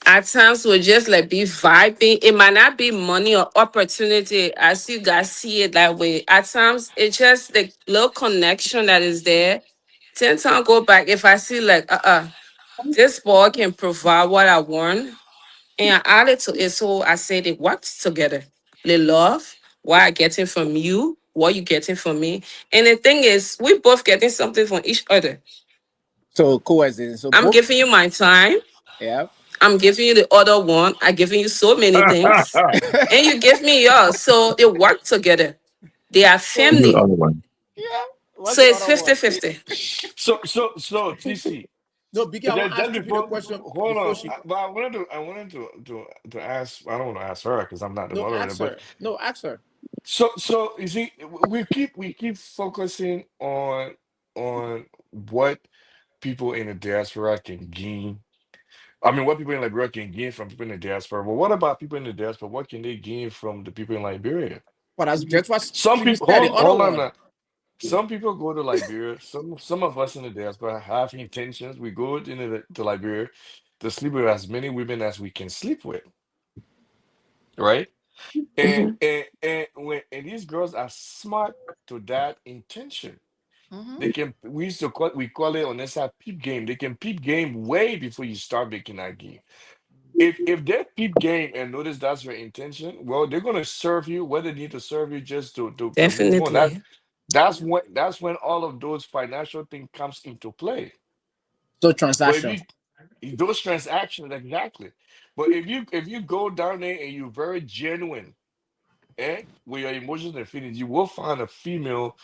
at times we'll just like be vibing. It might not be money or opportunity as you guys see it that way. At times it's just the little connection that is there. 10 times go back if I see like this boy can provide what I want and I added to it. So I said it works together. The love, what I getting from you, what you getting from me. And the thing is, we both getting something from each other. So coexistence. So I'm both, giving you my time. yeah. I'm giving you the other one. I giving you so many things. And you give me yours. So they work together. They are So, Give me the family. other one. yeah. So What's the it's other one? 50-50. So TC, No, Biggie, I want to just ask Trippy the before, question hold before on. she. But I wanted to ask. I don't want to ask her because I'm not the No, moderator. ask But her. No, ask her. so you see, we keep focusing on what people in the diaspora can gain. I mean, what people in Liberia can gain from people in the diaspora. But what about people in the diaspora? What can they gain from the people in Liberia? But that's what Some Trippy people, said. The other hold on one. now. Some people go to Liberia. Some of us in the diaspora have intentions. We go to Liberia to sleep with as many women as we can sleep with, right? And Mhm. and these girls are smart to that intention. Hmm. They can we call it on this side peep game. They can peep game way before you start making that game. If they peep game and notice that's your intention, well, they're gonna serve you what they need to serve you just to move on. Definitely. That's when all of those financial thing comes into play. So But if transaction. you those transactions exactly. But if you go down there and you're very genuine, with your emotions and feelings, you will find a female,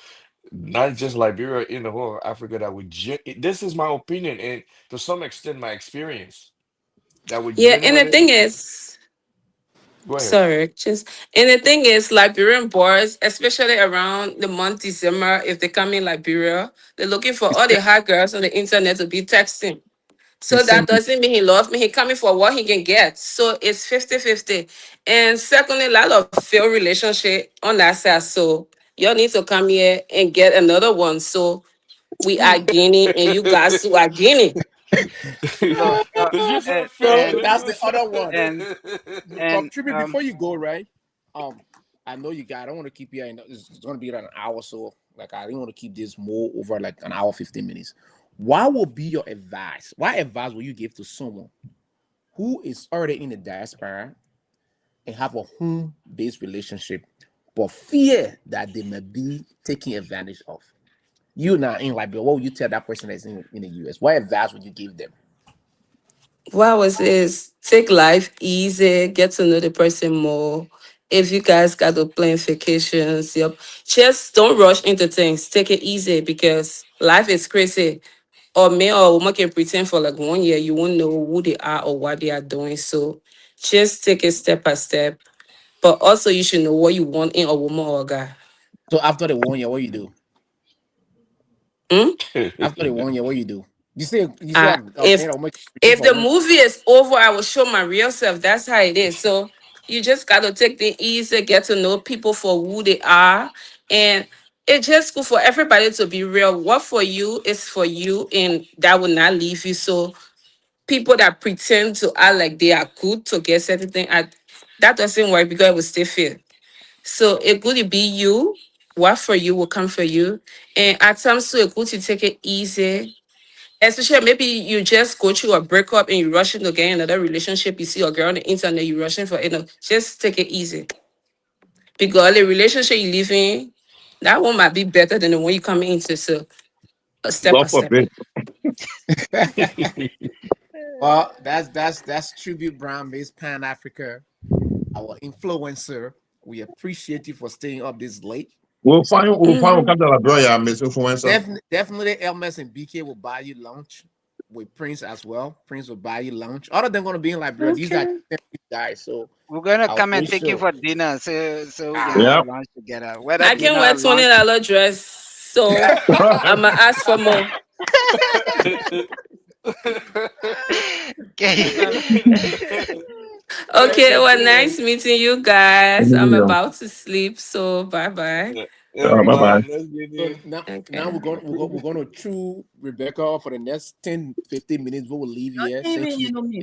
not just Liberia, in the whole of Africa that would this is my opinion and to some extent my experience that would Yeah, and the genuinely thing is, go ahead. sorry, just and the thing is, Liberian boys, especially around the month December, if they come in Liberia, they're looking for all the hot girls on the internet to be texting. The So same. that doesn't mean he loves me. He coming for what he can get. So it's 50-50. And secondly, a lot of failed relationship on that side. So y'all need to come here and get another one. So we are gaining and you guys too are gaining. So so Did you say failed So and that's the relationship? other one. and and Tribute, before you go, right? Um, I know you got. I don't want to keep you. It's going to be like an hour, so like I didn't want to keep this more over like an hour, 15 minutes. What will be your advice? What advice will you give to someone who is already in the diaspora and have a home-based relationship, but fear that they may be taken advantage of? You now in Liberia, what would you tell that person that's in the US? What advice would you give them? What I was is take life easy, get to know the person more. If you guys got to plan vacations, yep. Just don't rush into things. Take it easy because life is crazy. Or man or woman can pretend for like 1 year, you won't know who they are or what they are doing. So just take it step by step. But also you should know what you want in a woman or a guy. So after the 1 year, what you do? Hmm? After the 1 year, what you do? You say Uh, a if man or make waiting if for the one. movie is over, I will show my real self. That's how it is. So you just gotta take the easy, get to know people for who they are, and it's just good for everybody to be real. What for you is for you, and that will not leave you. So people that pretend to act like they are good to get certain thing, that doesn't work because it will still fail. So it good to be you. What for you will come for you, and at times too, it good to take it easy. Especially maybe you just go through a breakup and you're rushing to get another relationship. You see a girl on the internet, you're rushing for it. No, just take it easy. Because the relationship you live in, that one might be better than the one you come into. So a step God a step. forbid. Well, that's Tribute Brown, Miss Pan Africa, our influencer. We appreciate you for staying up this late. We'll Mhm. come to La Broya, Miss Influencer. Definitely, Elmas and BK will buy you lunch with Prince as well. Prince will buy you lunch. Other than going to be in Liberia, these are Okay. guys. So We're gonna I'll come and make take you sure. for dinner, so we can Ah, have Yeah. lunch together. Whether I can dinner wear or lunch. $20 dress. So I'ma ask for more. Okay. Okay, Good well, deal. nice meeting you guys. I'm about to sleep, so bye bye. Yeah, yeah, Bye bye. bye. Nice meeting so you. now Okay. we're going to chew Rebecca for the next 10-15 minutes. We will leave I here can't since even handle me.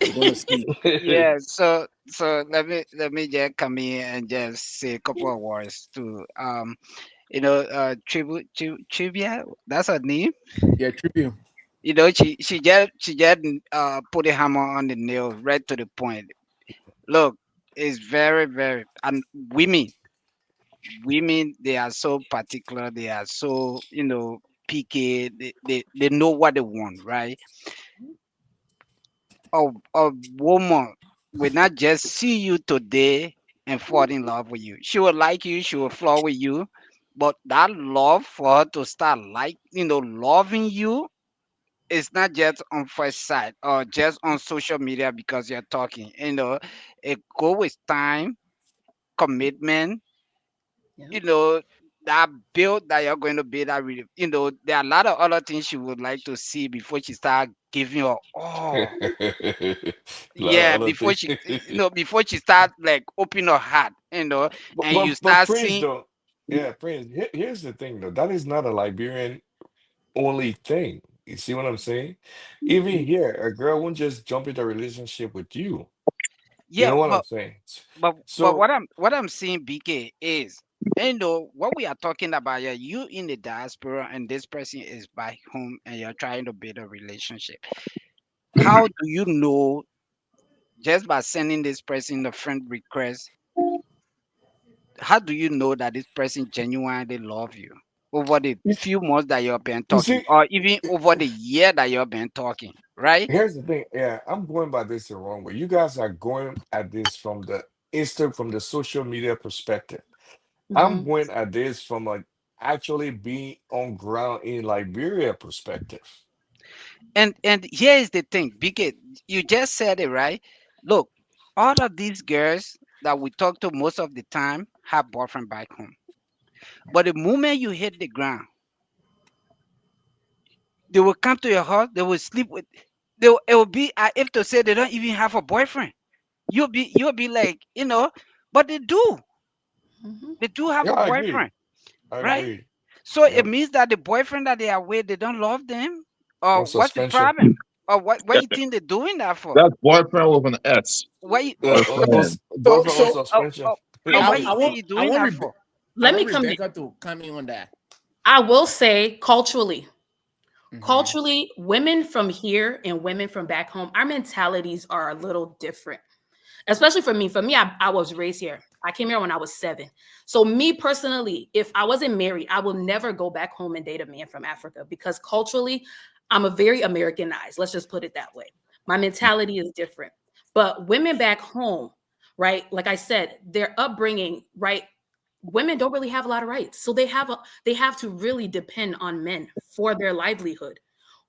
she's going to sleep. Yeah, so let me just come in and just say a couple of words to trivia, that's her name. Yeah, tribute. She just put a hammer on the nail right to the point. Look, it's very, and women, they are so particular, they are so picky, they know what they want, right? A woman will not just see you today and fall in love with you. She will like you, she will flow with you, but that love, for her to start loving you, it's not just on first sight or just on social media because you're talking. It go with time, commitment, Yeah. you know, that build that you're going to build. That really, there are a lot of other things she would like to see before she start giving you all. A lot of Yeah, other before things. she start like open her heart, But, and you but start Prince seeing. though, yeah, Prince. Here's the thing though. That is not a Liberian only thing. You see what I'm saying? Even here, a girl won't just jump into a relationship with you. You Yeah, know what I'm but saying? but So what I'm seeing, BK, is, what we are talking about here. You in the diaspora, and this person is back home, and you're trying to build a relationship. How do you know, just by sending this person a friend request? How do you know that this person genuinely love you over the you, few months that you've been you talking, see, or even over the year that you've been talking, right? here's the thing. Yeah, I'm going by this the wrong way. You guys are going at this from the social media perspective. I'm Hmm. going at this from a actually being on ground in Liberia perspective. And here is the thing, because you just said it right. Look, all of these girls that we talk to most of the time have boyfriend back home. But the moment you hit the ground, they will come to your house, they will sleep with, it will be as if to say they don't even have a boyfriend. You'll be like, but they do. Hmm. They do have Yeah, a I agree. boyfriend, I right? agree. So it Yep. means that the boyfriend that they are with, they don't love them? Or On what's the suspension. problem? Or what Yeah, you think they're doing that for? that's boyfriend with an S. Why you, Yeah, Boyfriend. boyfriend on So suspension. and I, why you I think want you're I doing want that Rebe- for? I Let want me come in. Rebecca to comment on that. I will say culturally, Hmm. culturally, women from here and women from back home, our mentalities are a little different. Especially for me. For me, I was raised here. I came here when I was 7. So me personally, if I wasn't married, I will never go back home and date a man from Africa because culturally, I'm a very Americanized. Let's just put it that way. My mentality is different. But women back home, right? Like I said, their upbringing, right? Women don't really have a lot of rights. So they have to really depend on men for their livelihood.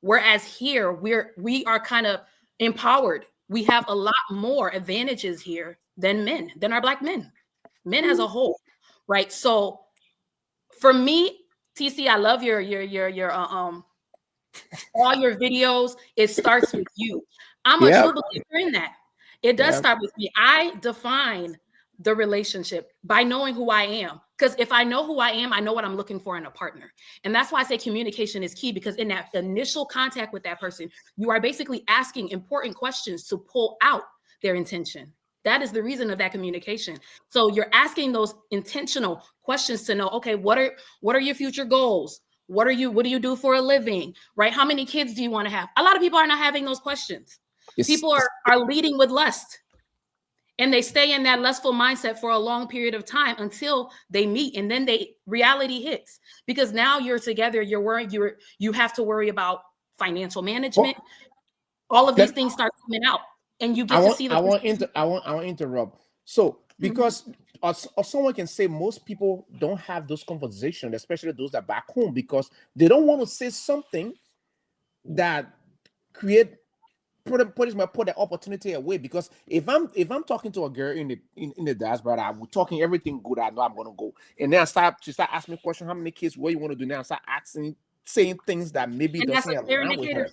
Whereas here we are kind of empowered. we have a lot more advantages here than men, than our black men as a whole, right? So for me, TC, I love your all your videos. It starts with you. I'm a Yeah, true believer in that. It does yeah. start with me. I define the relationship by knowing who I am. Because if I know who I am, I know what I'm looking for in a partner. And that's why I say communication is key, because in that initial contact with that person, you are basically asking important questions to pull out their intention. That is the reason of that communication. So you're asking those intentional questions to know, okay, what are your future goals? What do you do for a living? Right? How many kids do you want to have? A lot of people are not having those questions. It's, People it's are leading with lust, and they stay in that lustful mindset for a long period of time until they meet, and then they reality hits, because now you're together, you're worried, you have to worry about financial oh, management. All of these let, things start coming out, and you get to see the I want to interrupt. So Mhm. because or someone can say most people don't have those conversations, especially those that back home, because they don't want to say something that create put the opportunity away. Because if I'm talking to a girl in the diaspora, I'm talking everything good, I know I'm gonna go, and then start asking me questions, how many kids, what you want to do now, start asking, saying things that maybe And that's doesn't a clear align with indicator. her,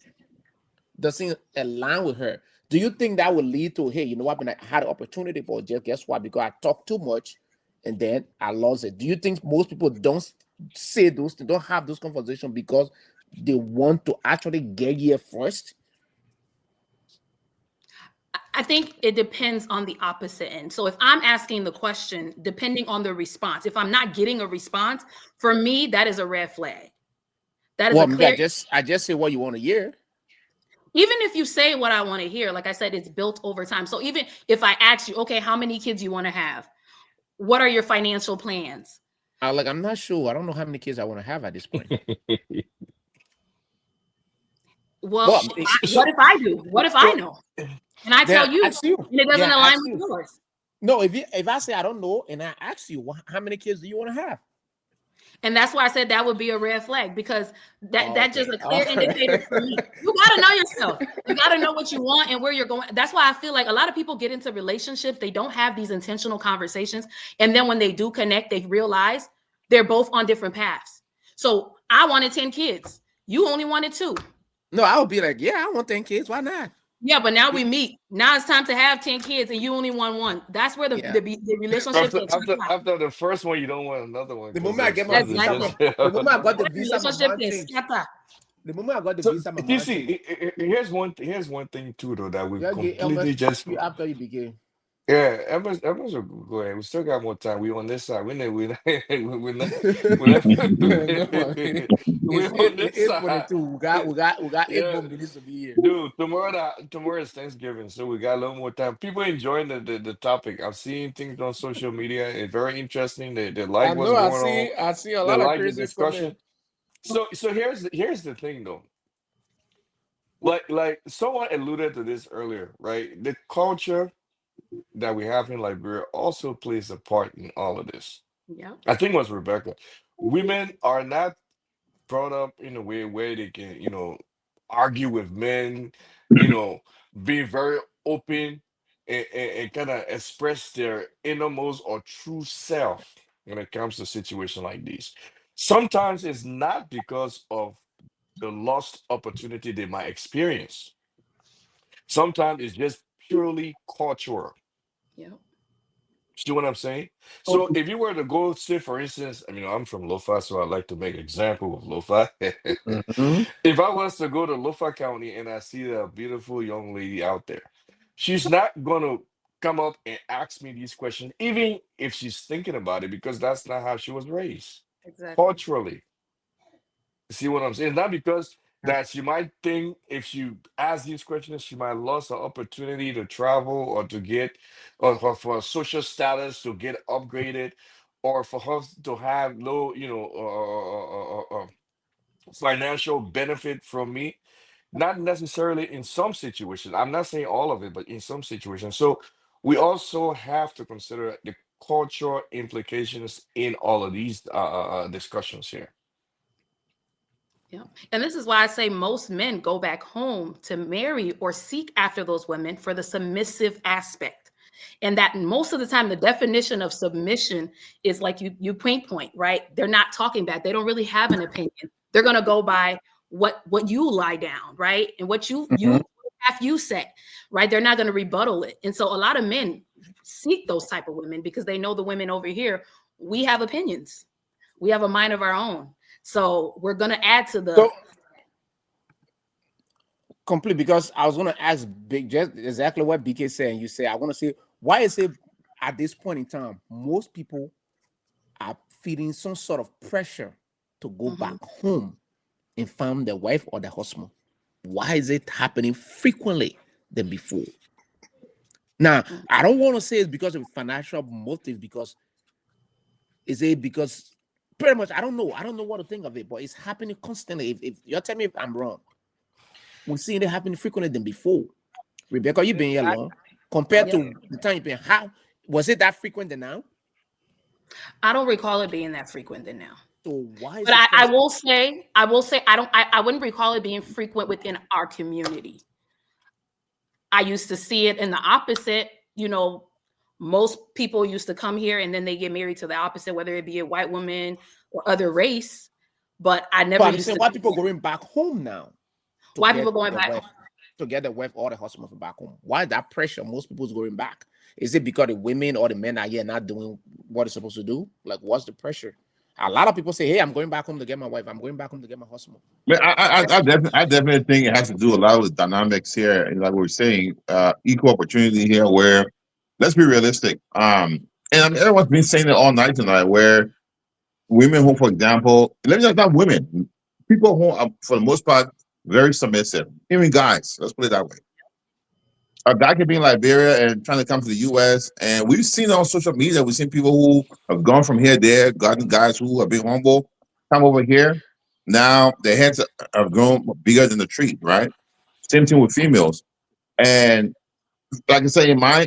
doesn't align with her. Do you think that would lead to, hey, you know what, I had an opportunity, but just guess what? Because I talked too much, and then I lost it. Do you think most people don't say those, they don't have those conversations because they want to actually get here first? I think it depends on the opposite end. So if I'm asking the question, depending on the response, if I'm not getting a response, for me, that is a red flag. That is Well, a maybe clear, I just say what you want to hear. even if you say what I want to hear, like I said, it's built over time. So even if I ask you, okay, how many kids you want to have? What are your financial plans? I'm not sure. I don't know how many kids I want to have at this point. Well, Well, what if I do? What if I So, know? And I then tell I you, ask you. and it doesn't Then I align ask with you. yours. No, if I say I don't know, and I ask you, how many kids do you want to have? And that's why I said that would be a red flag, because that's just Okay, a all clear indicator right. for me. You got to know yourself. You got to know what you want and where you're going. That's why I feel like a lot of people get into relationships, they don't have these intentional conversations, and then when they do connect, they realize they're both on different paths. So I wanted 10 kids. You only wanted 2. No, I would be like, yeah, I want 10 kids. Why not? Yeah, but now we meet. Now it's time to have 10 kids and you only want 1. That's where the Yeah. the relationship after gets after scattered. after the first one, you don't want another one The because moment the I get my expense is visa, Exactly. just. the moment I got the That visa, my relationship mind gets changed. scattered. The moment I got the So visa, my you mind see, changed. here's one thing too though that we Yeah, get Elmer completely just. you after you begin. Yeah, Emma's will go ahead. We still got more time. We on this side. We're not No, I mean, we're on it's this side. 8:42. We got eight Yeah, more minutes to be here. dude. Tomorrow is Thanksgiving, so we got a little more time. People enjoying the topic. I'm seeing things on social media. It's very interesting. They like I what's know. going on. I see a They lot of like the crazy discussion. comment. So here's the thing though. Like someone alluded to this earlier, right? The culture that we have in Liberia also plays a part in all of this. Yeah. I think it was Rebecca. Women are not brought up in a way where they can, argue with men, you know, be very open and kind of express their innermost or true self when it comes to a situation like this. Sometimes it's not because of the lost opportunity they might experience. Sometimes it's just purely cultural. Yeah. See what I'm saying? So if you were to go, say for instance, I mean, I'm from Lofa, so I like to make example of Lofa. Mhm. If I was to go to Lofa County and I see a beautiful young lady out there, she's not gonna come up and ask me these questions, even if she's thinking about it, because that's not how she was raised Exactly. culturally. See what I'm saying? It's not because that she might think if she asks these questions, she might lose her opportunity to travel or to get, or for social status to get upgraded, or for her to have low, financial benefit from me. Not necessarily in some situations. I'm not saying all of it, but in some situations. So we also have to consider the cultural implications in all of these discussions here. Yeah. And this is why I say most men go back home to marry or seek after those women for the submissive aspect. And that most of the time, the definition of submission is like you point, right? They're not talking back. They don't really have an opinion. They're gonna go by what you lie down, right? And what Mhm. you say, right? They're not gonna rebuttal it. And so a lot of men seek those type of women because they know the women over here, we have opinions. We have a mind of our own. So we're gonna add to the So complete, because I was gonna ask Big just exactly what BK said, and you say I want to say why is it at this point in time most people are feeling some sort of pressure to go back Mhm. home and find their wife or their husband. Why is it happening frequently than before? Now, I don't want to say it's because of financial motive, because is it because pretty much I don't know. I don't know what to think of it, but it's happening constantly. If you're telling me if I'm wrong, we're seeing it happening frequently than before. Rebecca, you've been here Exactly. long. Compared Yep. Okay. to the time you've been, how was it that frequent than now? I don't recall it being that frequent than now. So why is But the I pressure? will say, I wouldn't recall it being frequent within our community. I used to see it in the opposite. You know, most people used to come here and then they get married to the opposite, whether it be a white woman or other race. But I So never I'm used saying to why see people going back home now to white get people going the back. wife, or the husband from back home. Why that pressure? Most people's going back. Is it because the women or the men are here not doing what they're supposed to do? Like, what's the pressure? A lot of people say, "Hey, I'm going back home to get my wife. I'm going back home to get my husband." Man, I definitely think it has to do a lot with dynamics here, and like we were saying, equal opportunity here. Where let's be realistic. And I mean, everyone's been saying it all night tonight. Where women who, for example, let me not women, people who are for the most part very submissive, even guys. Let's put it that way. A guy can be in Liberia and trying to come to the U.S. And we've seen on social media, we've seen people who have gone from here there, gotten guys who have been humble, come over here. Now their heads have grown bigger than the tree, right? Same thing with females. And like I say, in my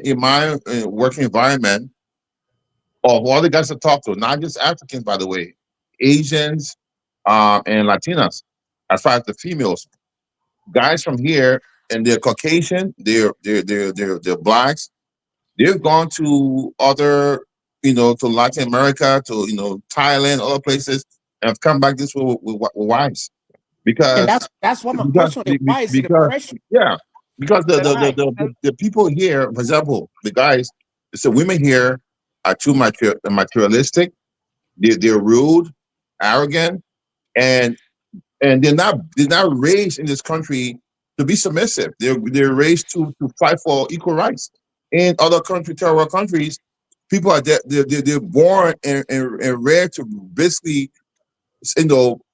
working environment, of all the guys I talk to, not just Africans, by the way, Asians, and Latinas, as far as the females, guys from here and they're Caucasian, they're blacks. They've gone to other, to Latin America, to Thailand, other places, and have come back this way with wives And because that's what my because question is. Why is it the because pressure? yeah, because Why? the people here, for example, the guys, so women here are too materialistic. They're rude, arrogant, and they're not raised in this country to be submissive. They're raised to fight for equal rights. In other third world countries, people are they're born and reared to basically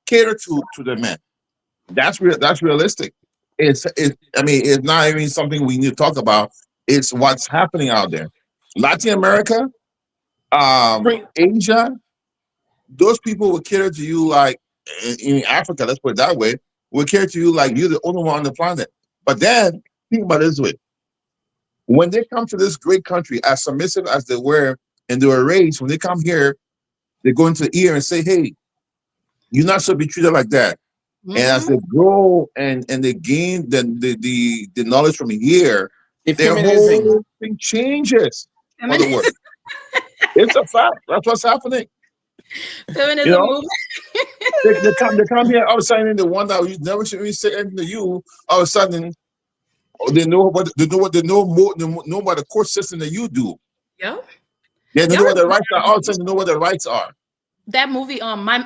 cater to the men. That's real. That's realistic. I mean, it's not even something we need to talk about. It's what's happening out there. Latin America, Bring Asia, those people will cater to you like in Africa. Let's put it that way. Will cater to you like you're the only one on the planet. But then think about it this way: when they come to this great country, as submissive as they were and they were raised, when they come here, they go into the ear and say, "Hey, you're not supposed to be treated like that." And as Mhm. they grow and they gain the knowledge from here, the their feminism. whole thing changes for the Feminism, worse. It's a fact. That's what's happening. You feminism know, movement. they come here all of a sudden the one that you never should even say anything to you. All of a sudden, they know about the court system that you do. Yep. Yeah, they Y'all know what remember their rights are. that All of a movie? sudden, they know what their rights are.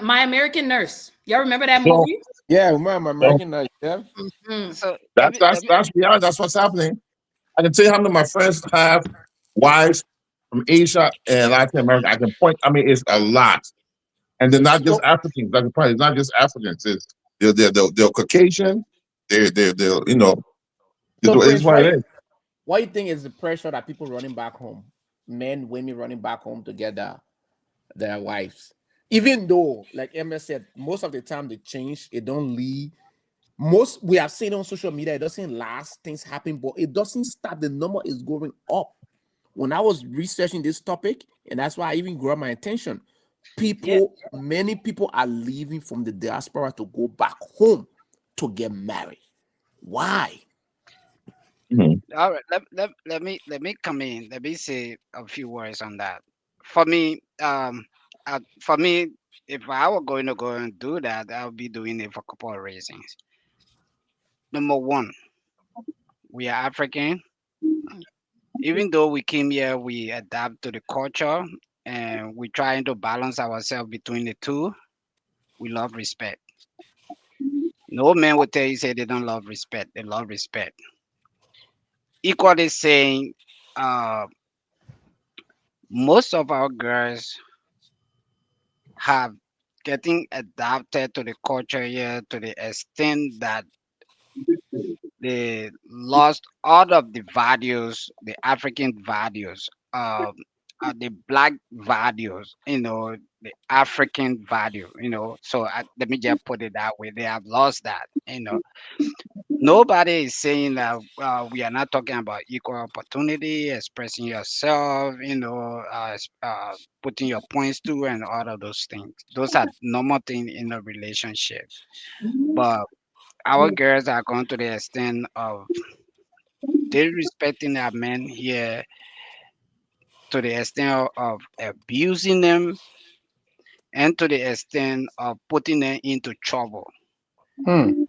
My American Nurse. Y'all remember that So, movie? Yeah, remember so American yeah. Mhm. So that's that's that's reality. That's what's happening. I can tell you how many of my friends have wives from Asia and Latin America. I can point. I mean, it's a lot, and they're not just So Africans. Like the point, it's not just Africans. They're Caucasian. They're so it's Prince, what it is. why you think is the pressure that people running back home, men, women running back home to get their wives? Even though, like Emma said, most of the time they change, it don't lead. Most we have seen on social media, it doesn't last, things happen, but it doesn't stop. The number is going up. When I was researching this topic, and that's why I even grew up my attention. Yeah. Many people are leaving from the diaspora to go back home to get married. Why? Mhm. All right. Let me come in. Let me say a few words on that. For me, for me, if I were going to go and do that, I would be doing it for a couple of reasons. Number one, we are African. Even though we came here, we adapt to the culture and we're trying to balance ourselves between the two. We love respect. No man will tell you say they don't love respect. They love respect. Equally saying, uh, most of our girls have getting adapted to the culture here to the extent that they lost all of the values, the African values, the black values, the African value. So let me just put it that way. They have lost that. Nobody is saying that we are not talking about equal opportunity, expressing yourself, putting your points to, and all of those things. Those are normal things in a relationship. But our girls are going to the extent of disrespecting their men here to the extent of abusing them and to the extent of putting them into trouble. Hmm.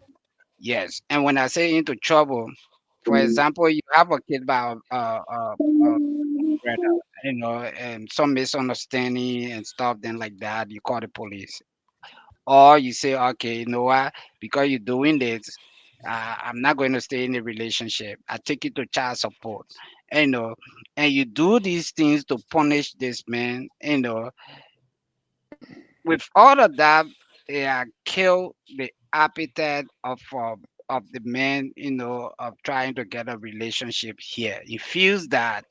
Yes, and when I say into trouble, for example, you have a kid by brother, and some misunderstanding and stuff, then like that, you call the police. Or you say, okay, you know what, because you're doing this, I'm not going to stay in a relationship. I take you to child support, you know, and you do these things to punish this man. With all of that, they are kill the appetite of the man, of trying to get a relationship here. He feels that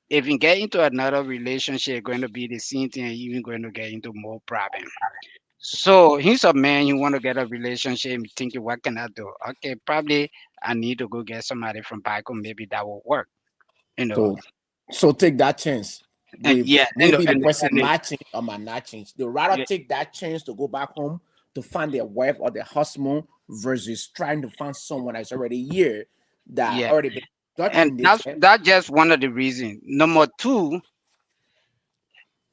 if you get into another relationship, going to be the same thing, and even going to get into more problem. So he's a man. You want to get a relationship, thinking, what can I do? Okay, probably I need to go get somebody from back home. Maybe that will work. You know, So so take that chance and with yeah, maybe the and person and matching or might not change. They rather yeah, take that chance to go back home to find their wife or their husband versus trying to find someone that's already here that yeah, already been and that's documented. that's just one of the reasons. Number two,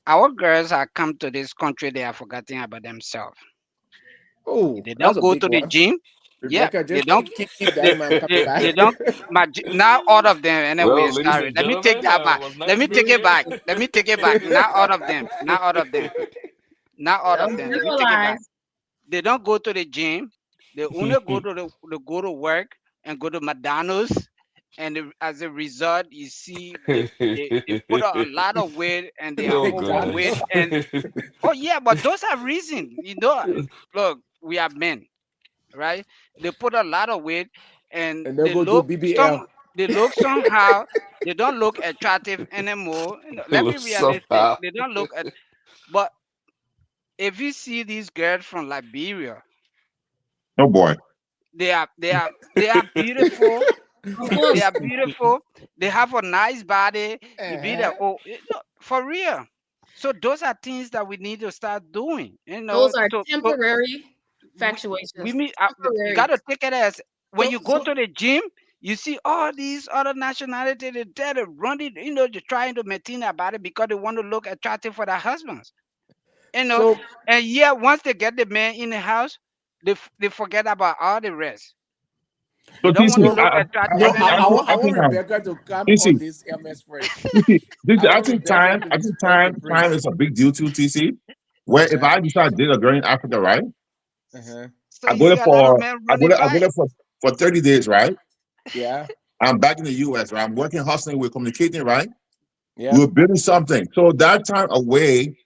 our girls are come to this country. They are forgetting about themselves. Oh, They that's don't a go big to the one. gym. Yeah, Rebecca, they just don't. keep that They, in mind. I'm coming they back. don't. Not all of them. And then Well, we ladies started. and Let me take gentlemen, that back. was Let nice me take being it here. back. Let me take it back. Not all of them. Not all of them. Not all of Don't them. Let me take it back. generalize. They don't go to the gym. They only go to work and go to McDonald's. And as a result, you see they put on a lot of weight and they are Oh overweight. goodness. And oh yeah, but those are reasons. Look, we are men, right? They put a lot of weight and And they'll go do BBL. they look somehow. They don't look attractive anymore. Let me Look, be realistic. somehow. They don't look at. But if you see these girls from Liberia, Oh boy. they are beautiful. Of They course, are beautiful. They have a nice body. They be there. Uh-huh. Oh, for real. So those are things that we need to start doing. those are To temporary we factuations. mean you Temporary. got to take it as when So you go so to the gym, you see all these other nationalities. They're there to running. They're trying to maintain their body because they want to look attractive for their husbands. You know, so and yeah, once they get the man in the house, they forget about all the rest. They So don't want TC, to so look no, attractive anymore. I want Rebecca to come on TC, this MS first. TC, I I want think Rebecca time, to I think express the time praise. is a big deal too, TC. Where if Uh-huh. I decide to date a girl in Africa, right? Uh-huh. So you see a lot of men running I go by. there for 30 days, right? Yeah. I'm back in the US, right? I'm working, hustling, we're communicating, right? Yeah. We're building something. So that time away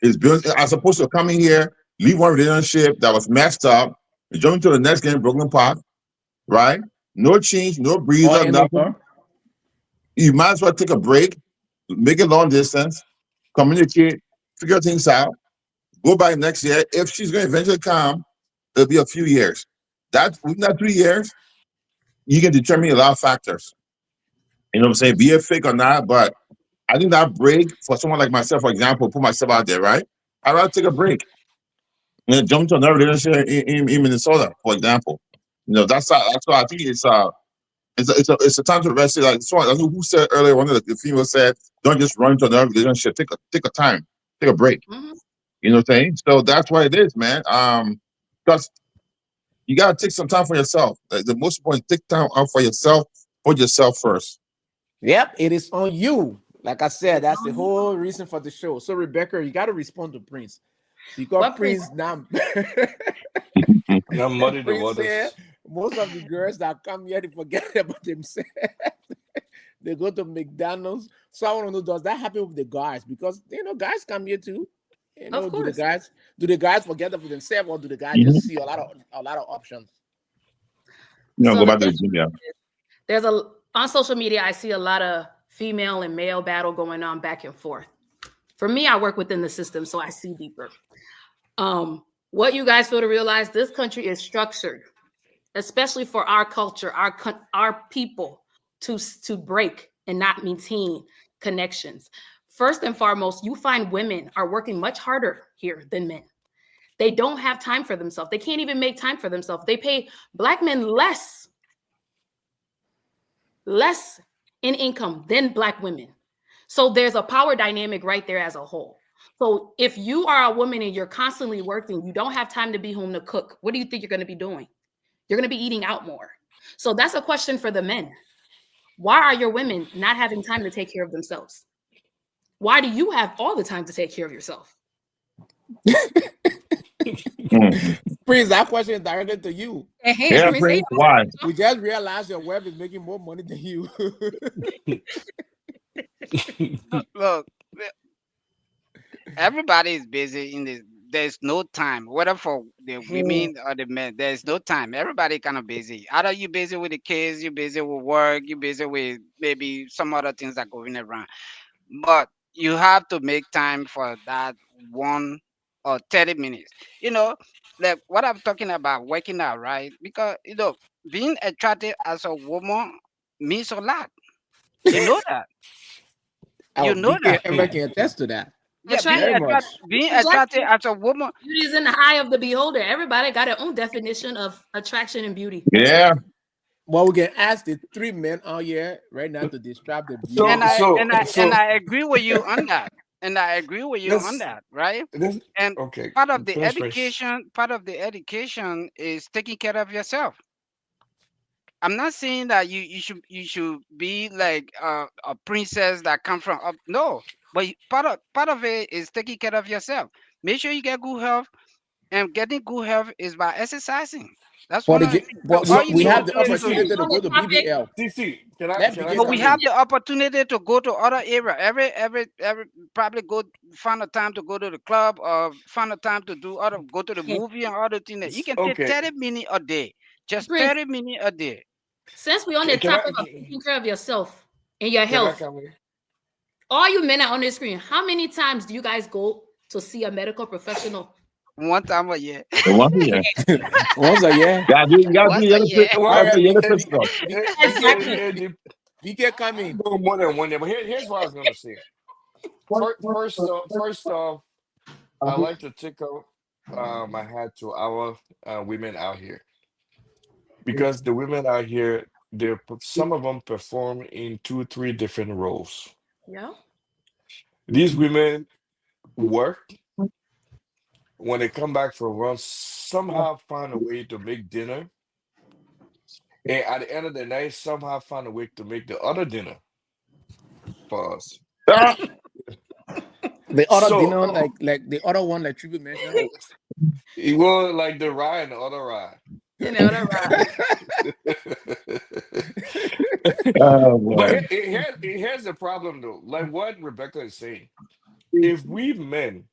is building as opposed to coming here, leave one relationship that was messed up, and jump into the next game, broken pot, right? No change, no Or breather, end nothing. over. You might as well take a break, make it long distance, communicate, figure things out, go back next year. If she's going to eventually come, it'll be a few years. Within that 3 years, you can determine a lot of factors. You know what I'm saying? Be it fake or not, but I think that break for someone like myself, for example, put myself out there, right? I'd rather take a break and then jump to another relationship in Minnesota, for example. That's why I think it's a time to rest. Like someone, I don't know who said earlier, one of the females said, "Don't just run to another relationship. Take a time, take a break." Mhm. You know what I'm saying? So that's what it is, man. Because you gotta take some time for yourself. Like, the most important, take time out for yourself. Put yourself first. Yep, it is on you. Like I said, It's that's the on you. whole reason for the show. So Rebecca, you got to respond to Prince because What Prince? Prince now Now muddy the Prince said waters. most of the girls that come here they forget about themselves. They go to McDonald's. So I want to know, does that happen with the guys? Because guys come here too. Of Do the course. guys forget about themselves, or do the guys just Mhm. see a lot of options? Go So the back to the thing gym, yeah. is, there's a on social media, I see a lot of female and male battle going on back and forth. For me, I work within the system, so I see deeper. What you guys feel to realize, this country is structured, especially for our culture, our people, to break and not maintain connections. First and foremost, you find women are working much harder here than men. They don't have time for themselves. They can't even make time for themselves. They pay black men less in income than black women. So there's a power dynamic right there as a whole. So if you are a woman and you're constantly working, you don't have time to be home to cook. What do you think you're going to be doing? You're going to be eating out more. So that's a question for the men. Why are your women not having time to take care of themselves? Why do you have all the time to take care of yourself? Mhm. Prince, that question is directed to you. Hey, Yeah, Prince, hey, Prince. Why? We just realized your wife is making more money than you. Look, everybody is busy in this. There's no time, whether for the hey, women or the men. There's no time. Everybody kind of busy. Either you busy with the kids, you busy with work, you busy with maybe some other things that going around. But you have to make time for that 1 or 30 minutes. You know, like what I'm talking about, working out, right? Because being attractive as a woman means a lot. You know that. Oh, You know BK that. Ever can attest to that. Yeah, Very attractive, much. being attractive subjective. as a woman. Beauty is in the eye of the beholder. Everybody got their own definition of attraction and beauty. Yeah. Well, we can ask the three men out here right now to describe the beauty and So of I so and I and so I agree with you on that. And I agree with you on let's that, right? let's And okay. part of the education is taking care of yourself. I'm not saying that you should be like a princess that come from up. No, but part of it is taking care of yourself. Make sure you get good health, and getting good health is by exercising. That's but one of the again, things. So but all we, you So we need to have so the do is to opportunity TC to On go the to topic, BBL. TC Let can I BK But we come come have in? in. the opportunity to go to other area. Every probably go find a time to go to the club or find a time to go to the movie and other things. That you can take Okay. 30 minutes a day, just Prince, 30 minutes a day. since we're on the Can I topic of taking care of yourself and your can I health, come in? all you men are on the screen, how many times do you guys go to see a medical professional? One time a year. The one here. Once a year. You gotta do Once the a other year. All Well, right, the other it, principle. BK, Exactly. BK come I in. go more than 1 year, but here's what I was gonna say. First off, I like to take out my hat to our women out here because the women out here, some of them perform in two, three different roles. Yeah. These women work when they come back from work, somehow find a way to make dinner, and at the end of the night, somehow find a way to make the other dinner for us. Ah, The other So, dinner, like the other one, like Triple mentioned. it was like the ride and the other ride. You know, all right. oh But boy. here's the problem though. Like what Rebecca is saying. If we men,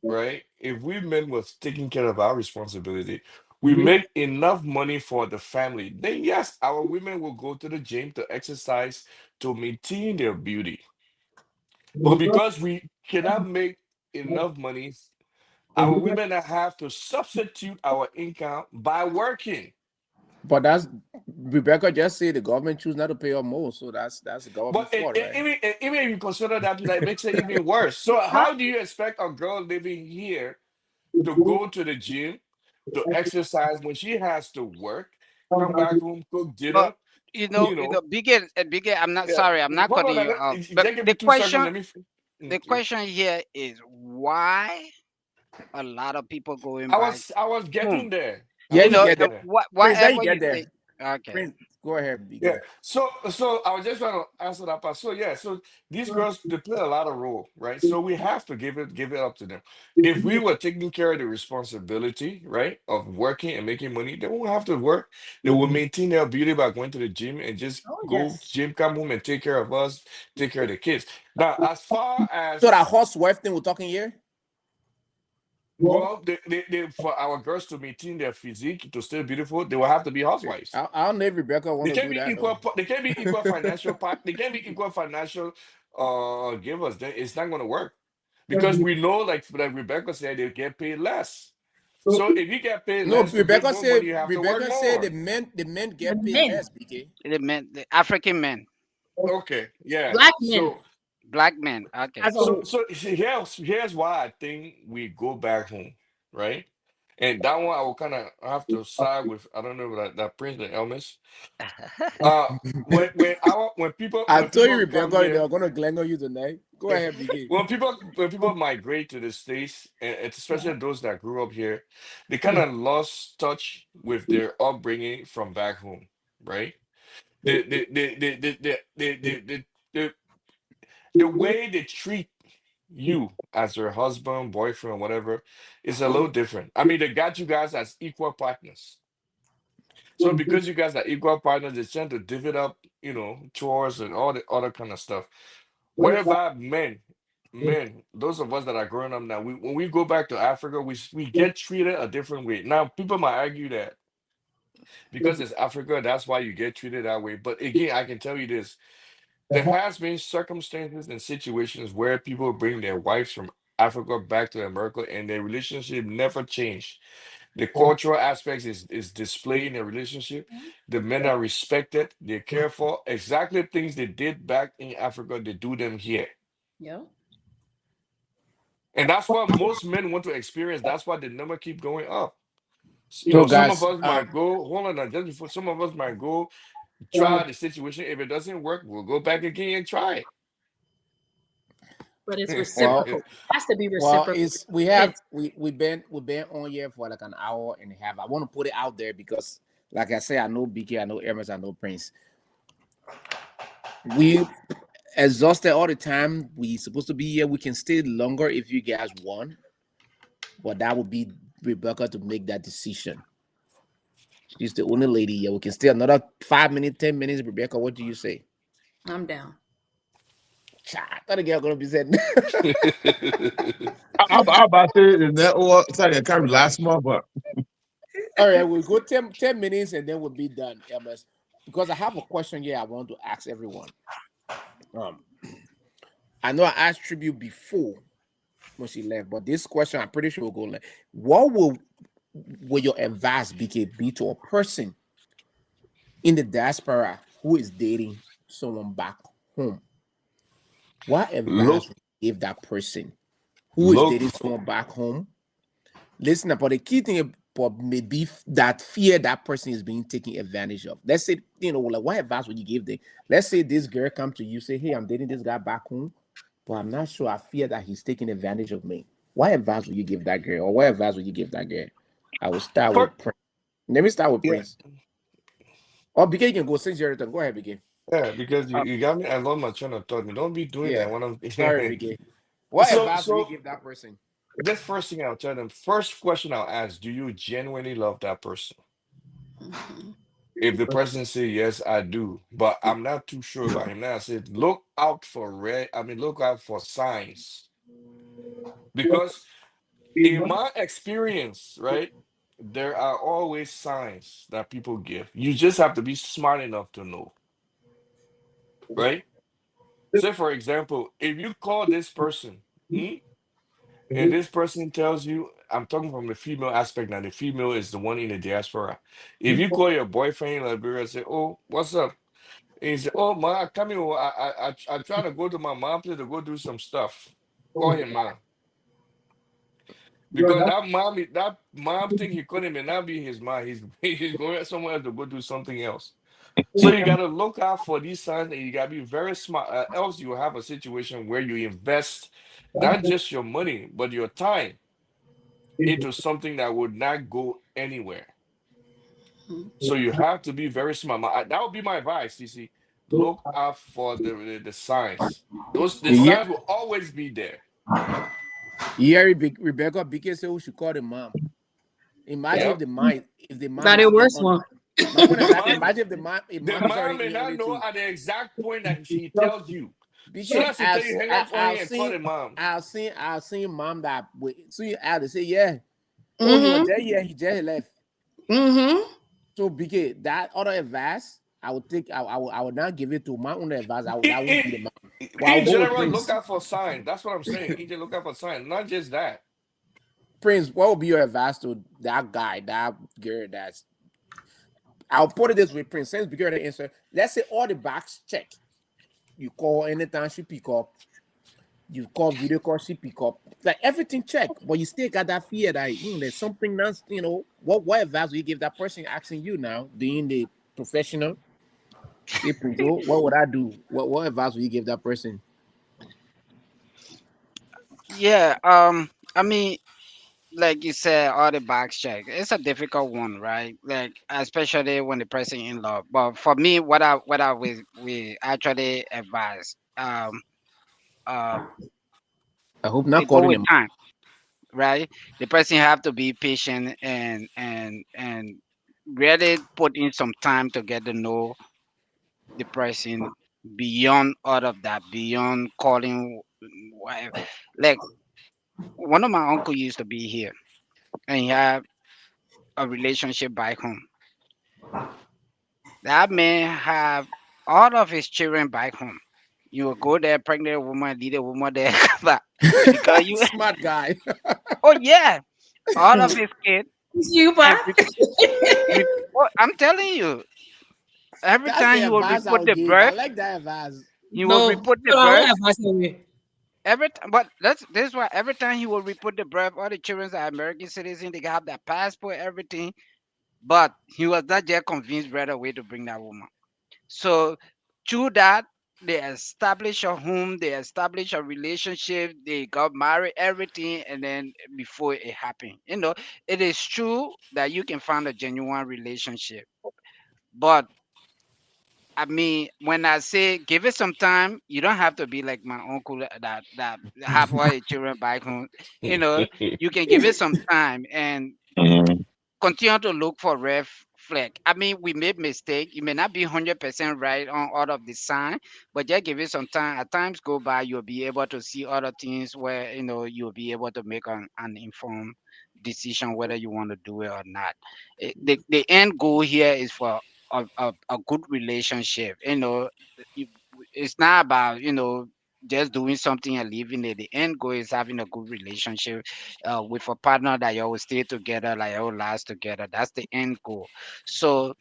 right? If we men was taking care of our responsibility, we make enough money for the family, then yes, our women will go to the gym to exercise to maintain their beauty. But because we cannot make enough money, our women have to substitute our income by working. But Rebecca just said the government choose not to pay her more, so that's the But government fault, right? even if you consider that, it makes it even worse. So Huh? how do you expect a girl living here to go to the gym to exercise when she has to work, come back home, cook But dinner? you You know, know, bigger. I'm not yeah. sorry. I'm not Hold on, cutting you off. But just give me 2 seconds. Let me. the Yeah. question here is why a lot of people going I back was I was home. getting there. I Yeah, You was you know, get getting there. there. Prince, then you whatever get you there. say. Okay. Prince, go ahead, Yeah. begin. So I was just trying to answer that part. So yeah, so these girls they play a lot of role, right? So we have to give it up to them. If we were taking care of the responsibility, right, of working and making money, they won't have to work. They will maintain their beauty by going to the gym and just Oh go yes. gym, come home and take care of us, take care of the kids. Now, as far So that as housewife thing we're talking here. well, for our girls to maintain their physique to stay beautiful, they will have to be housewives. I don't know if Rebecca want They to can't do be that equal. though. They can't be equal financial part. They can't be equal financial givers. Then it's not going to work because we know, like Rebecca said, they get paid less. So if you get paid No, less to bring more money, you have to work Rebecca said more. the men The get paid men, less, BK. The African men, Okay, yeah. black men So black men. Okay. as a whole. here's why I think we go back home, right? And that one I will kind of have to side with. I don't know that Prince the Elmis. Uh, I when told you people come Rebecca they here. are gonna glang on you tonight. Go ahead, BK. When people migrate to the states, and it's especially those that grew up here, they kind of lost touch with their upbringing from back home, right? The the way they treat you as their husband, boyfriend, whatever, is a little different. I mean, they got you guys as equal partners. So because you guys are equal partners, they tend to divvy up, chores and all the other kind of stuff. Wherever men, those of us that are growing up now, when we go back to Africa, we get treated a different way. Now, people might argue that because it's Africa, that's why you get treated that way. But again, I can tell you this: there has been circumstances and situations where people bring their wives from Africa back to America, and their relationship never changed. The cultural aspects is displayed in the relationship. The men are respected. They care for exactly things they did back in Africa. They do them here. Yeah. And that's what most men want to experience. That's why the number keep going up. So Some of guys, us might go, hold on, now, just before some of us might go try the situation. If it doesn't work, we'll go back again and try But it's well, reciprocal. It has to be well, reciprocal. it's we Men. have we've been on here for like an hour and a half. I want to put it out there because, like I say, I know BK, I know Hermes, I know Prince. We exhausted all the time. We supposed to be here. We can stay longer if you guys want, but that would be Rebecca to make that decision. She's the only lady here. We can stay another 5 minutes, 10 minutes. Rebecca, what do you say? I'm down. Cha, I thought the girl gonna be said. it. I about to say that. Well, sorry, I can't last month, but All right, we'll go 10 minutes and then we'll be done, MS. Because I have a question here I want to ask everyone. Um, I know I asked Tribute before when she left, but this question I'm pretty sure will go like, what will your advice be to a person in the diaspora who is dating someone back home? What advice look, would you give that person who is look. dating someone back home? Listen, but the key thing about maybe that fear that person is being taken advantage of. Let's say, like what advice would you give them? Let's say this girl come to you, say, "Hey, I'm dating this guy back home, but I'm not sure. I fear that he's taking advantage of me." What advice would you give that girl, or what advice would you give that girl? I will start For, with Prince. Let me start with yeah, Prince. Or BK, you can go since your turn. Go ahead, BK. yeah, because you got me. I love my train of thought. Don't be doing Yeah. that when I'm. Sorry, BK. What so advice would you so give that person? this first thing I'll tell them. First question I'll ask: do you genuinely love that person? Mhm. If the person say yes, I do, but I'm not too sure about him now, I said look out for red. I mean, look out for signs because in my experience, right, there are always signs that people give. You just have to be smart enough to know, right? Say, for example, if you call this person, and this person tells you, I'm talking from the female aspect now. The female is the one in the diaspora. If you call your boyfriend in Liberia and say, "Oh, what's up?" And he say, "Oh, ma, I come here. I'm trying to go to my mom place to go do some stuff." Call him mom. Because that mom thing he called him may not be his mom. He's he's going somewhere else to go do something else. So you got to look out for these signs, and you got to be very smart. Else you will have a situation where you invest not just your money but your time into something that would not go anywhere. So you have to be very smart. That would be my advice. You see, look out for the signs. Those the Yeah, signs will always be there. yeah. Rebecca Bike said we should call the mom. Imagine Yep. if the mom Got is it still worse on. one. My point The is that mom, imagine if the mom is mom already may in on not it know too. at the exact point that he tells you. Soon Because as he tell you, hang up on him and call the mom. I've seen mom that so you out to say yeah. Oh, he was Mm-hmm. there, yeah, he just left. Mm-hmm. So because that other advice, I would not give it to my own advice. That would In, be the mom. But I'll in go with general, look Prince. out for signs. That's what I'm saying. In general, look out for signs. Not just that. Prince, what would be your advice to that guy, that girl that's I'll put it this way, Prince, since because the answer, let's say all the box check. You call anytime she pick up, you call video call, she pick up. Like everything check, but you still got that fear that there's something that's what advice will you give that person asking you now, being the professional? Say Prince, what would I do? What advice will you give that person? Yeah. I mean, like you said, all the box check. It's a difficult one, right? Like especially when the person in love. But for me, what I we actually advise, uh, I hope not it go calling with them. time, right? The person have to be patient and really put in some time to get to know the person beyond all of that, beyond calling. Whatever. Like one of my uncle used to be here, and he had a relationship back home. That man have all of his children back home. You will go there, pregnant woman, lead a woman there, come back. Because you, Smart guy. oh yeah, all of his kids, You and buy? oh, I'm telling you, every That's time the he will advice I report would the give. I birth, like that advice. he will No. report the Hold on, birth. what advice are we? Every time, but this is why every time he will report the birth, all the children are American citizens, they have that passport, everything. But he was not yet convinced right away to bring that woman. So through that, they establish a home, they establish a relationship, they got married, everything, and then before it happened, it is true that you can find a genuine relationship. But I mean, when I say give it some time, you don't have to be like my uncle that have all the children back home. You know, you can give it some time and Mhm. continue to look for red flag. I mean, we made mistake. You may not be 100% right on all of the sign, but just give it some time. As times go by, you'll be able to see other things where you'll be able to make an informed decision whether you want to do it or not. The end goal here is for a good relationship. You- it's not about just doing something and leaving it. The end goal is having a good relationship with a partner that you will stay together, like you will last together. That's the end goal. So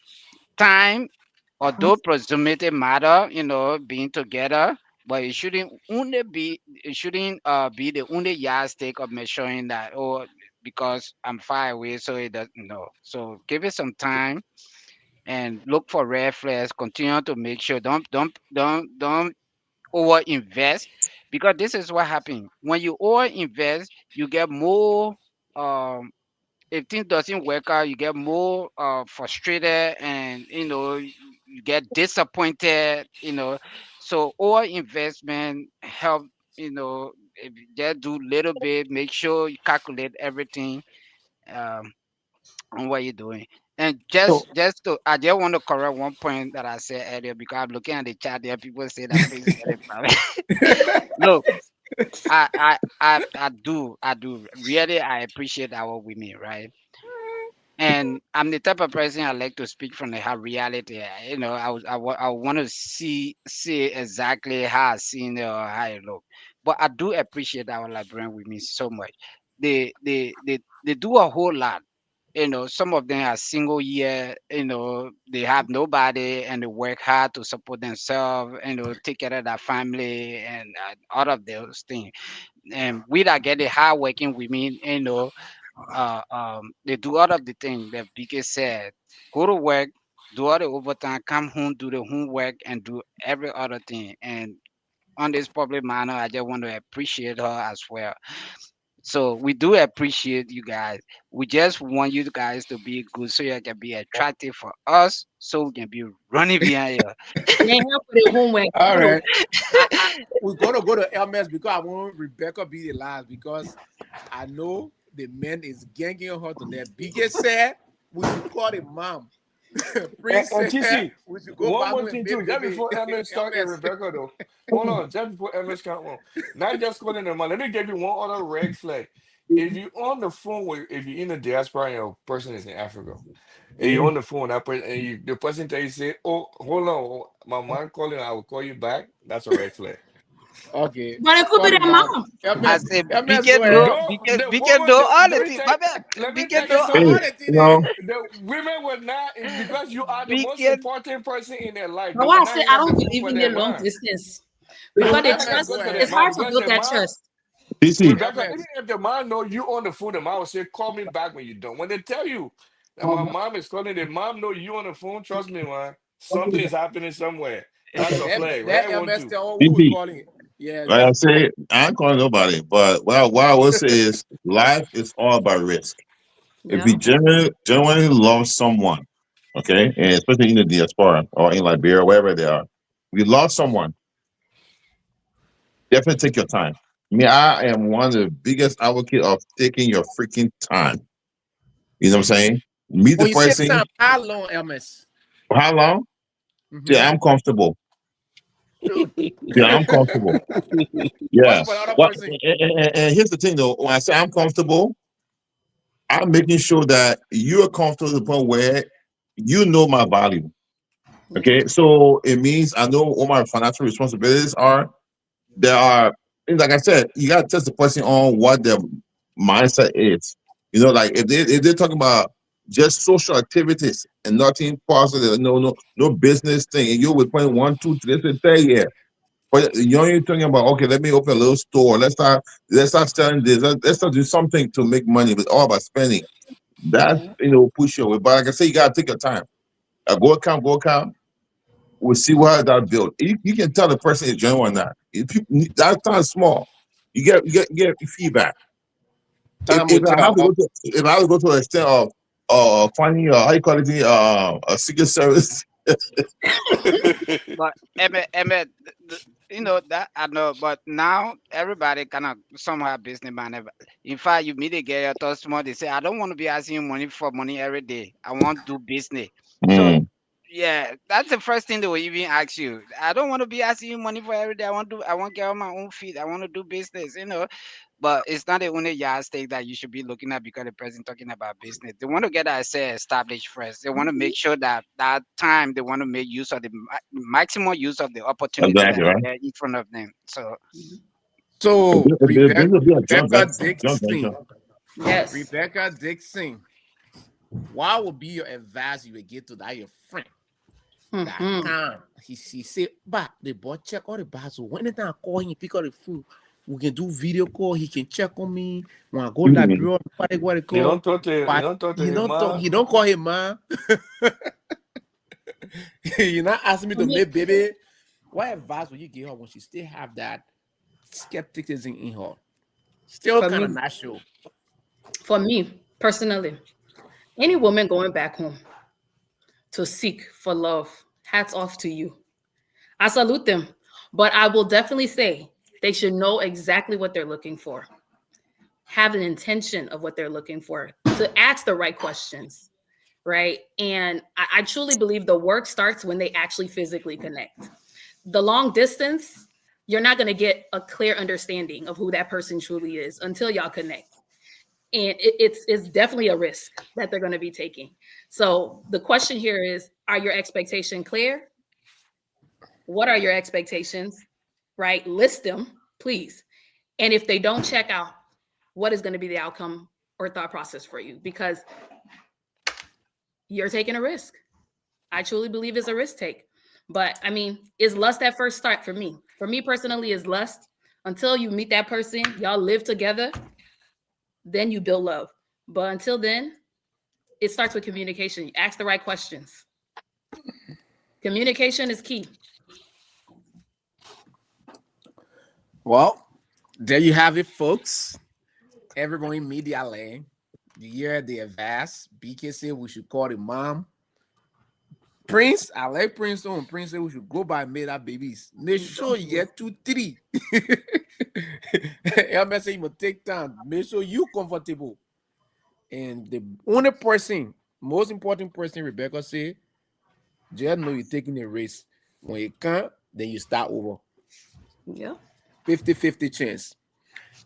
time, although proximity matter, being together, but it shouldn't be the only yardstick of measuring that. Oh, because I'm far away, so it doesn't. No. So give it some time and look for red flags. Continue to make sure don't over invest, because this is what happens when you over invest. You get more, um if things doesn't work out, you get more frustrated, and you get disappointed. So over investment help. If you just do little bit, make sure you calculate everything, um on what you're doing. And So I just want to correct one point that I said earlier, because I'm looking at the chat there. People say that please get it from me. Look, I do really, I appreciate our women, right? And I'm the type of person I like to speak from the reality. I want to see exactly how I seen it or how it look. But I do appreciate our Liberian women so much. they do a whole lot. Some of them are single year, they have nobody and they work hard to support themselves, take care of their family and all of those things. And we that get the hard working women, they do all of the things that biggest said. Go to work, do all the overtime, come home, do the homework, and do every other thing. And on this public manner, I just want to appreciate her as well. So we do appreciate you guys. We just want you guys to be good so you can be attractive for us, so we can be running behind you. They help with the homework. All You know, right. We're gonna go to MS because I want Rebecca be the last because I know the man is ganging her to their biggest said we should call the mom. Prince And said TC, we should go one back more home and thing make too, just baby. before MS start and MS. Rebecca though. Hold on, just before MS come on. Not just calling them out. Let me give you one other red flag. If you on the phone with if you're in the diaspora and your person is in Africa, and you're on the phone, that person, and the person tell you say, "Oh, hold on, my mom calling, I will call you back." That's a red flag. Okay. but it could be Call the their mom. mom. I MS. say MS, BK go do ahead. Don't BK do all the let me things. tell My you, man, let me BK tell do you Do all all something. the thing You there. know, The women will not because you are the most BK. important person in their life. But They why will I not say hang I up the don't phone believe for in their the long man. distance They because will they not hang MS, up go trust. because of ahead. their It's man. hard to Because build their that man, trust. DC. Rebecca, even MS. if the man know you on the phone, the man will say, "Call me back when you're done." When they tell you that my mom is calling, the mom know you on the phone. Trust me, man. Something is happening somewhere. That's a flag, That right? One, MS two. tell oh, who we DC. calling? Yeah, Like I yeah. say, I ain't calling nobody, but what I will say is life is all about risk. If Yeah. we genuinely love someone, okay, and especially in the diaspora or in Liberia, wherever they are, we love someone, definitely take your time. Me, I am one of the biggest advocate of taking your freaking time. You know what I'm saying? Meet the When you say person. time, how long, MS? For how long? Mm-hmm. Yeah, I'm comfortable. Shoot. Yeah, I'm comfortable. What's Yeah. for the other What? person? And here's the thing, though. When I say I'm comfortable, I'm making sure that you're comfortable to the point where you know my value. Yeah. Okay, so it means I know what my financial responsibilities are. There are, and like I said, you got to test the person on what their mindset is. You know, like if they're talking about just social activities and nothing positive, no business thing, and you with point one, two, three, let's say, yeah. But you're talking about okay, let me open a little store. Let's start selling this. Let's start do something to make money. But all about spending. That Yeah. push you away. But like I say, you gotta take your time. Go account. We'll see what that build. You can tell the person is genuine or not. If that time small, you get feedback. If, Time will if I have to tell. go to if I have to go to the extent of finding how you call it a secret service. But Emmett, that I know. But now everybody kind of somehow businessman. In fact, you meet a girl, you talk small, they say, "I don't want to be asking you money for money every day. I want to do business." So Mm, yeah, that's the first thing they will even ask you. I don't want to be asking you money for every day. I want to get on my own feet. I want to do business. But it's not the only yardstick that you should be looking at because the person talking about business. They want to get that say established first. They want to make sure that that time they want to make use of the maximum use of the opportunity that exactly is right. there in front of them. So So This will be a joint Rebecca venture. Joint venture. Dixon. Yes. Rebecca Dixon. What would be your advice you would give to that your friend? That Mm-hmm. time he say, but the boy check all the bars. So when I call him, he pick up the phone. We can do video call. He can check on me. When I go to that Mm. bureau, what they You call. don't talk to you But don't talk to he him, don't talk. man. He don't call him man. You not asking me For to me, make baby. What advice would you give her when she still have that skepticism in her? Still for kind me, of not sure. for me personally, any woman going back home to seek for love, hats off to you. I salute them, but I will definitely say they should know exactly what they're looking for, have an intention of what they're looking for, to ask the right questions, right? And I truly believe the work starts when they actually physically connect. The long distance, you're not going to get a clear understanding of who that person truly is until y'all connect. And it's definitely a risk that they're going to be taking. So the question here is, are your expectations clear? What are your expectations? Right? List them, please. And if they don't check out, what is going to be the outcome or thought process for you, because you're taking a risk. I truly believe it's a risk take. But I mean, is lust at first start for me? For me personally, is lust until you meet that person, y'all live together, then you build love. But until then, it starts with communication. You ask the right questions. Communication is key. Well, there you have it, folks. Everyone in media land. You hear the advice. BK said we should call the mom. Prince, I like Prince on. Prince said we should go by made up babies. Make sure you get 2, 3. I'm saying you must take time. Make sure you comfortable. And the only person, most important person, Rebecca said, just know you're taking a race. When you can't, then you start over. Yeah. 50-50 chance.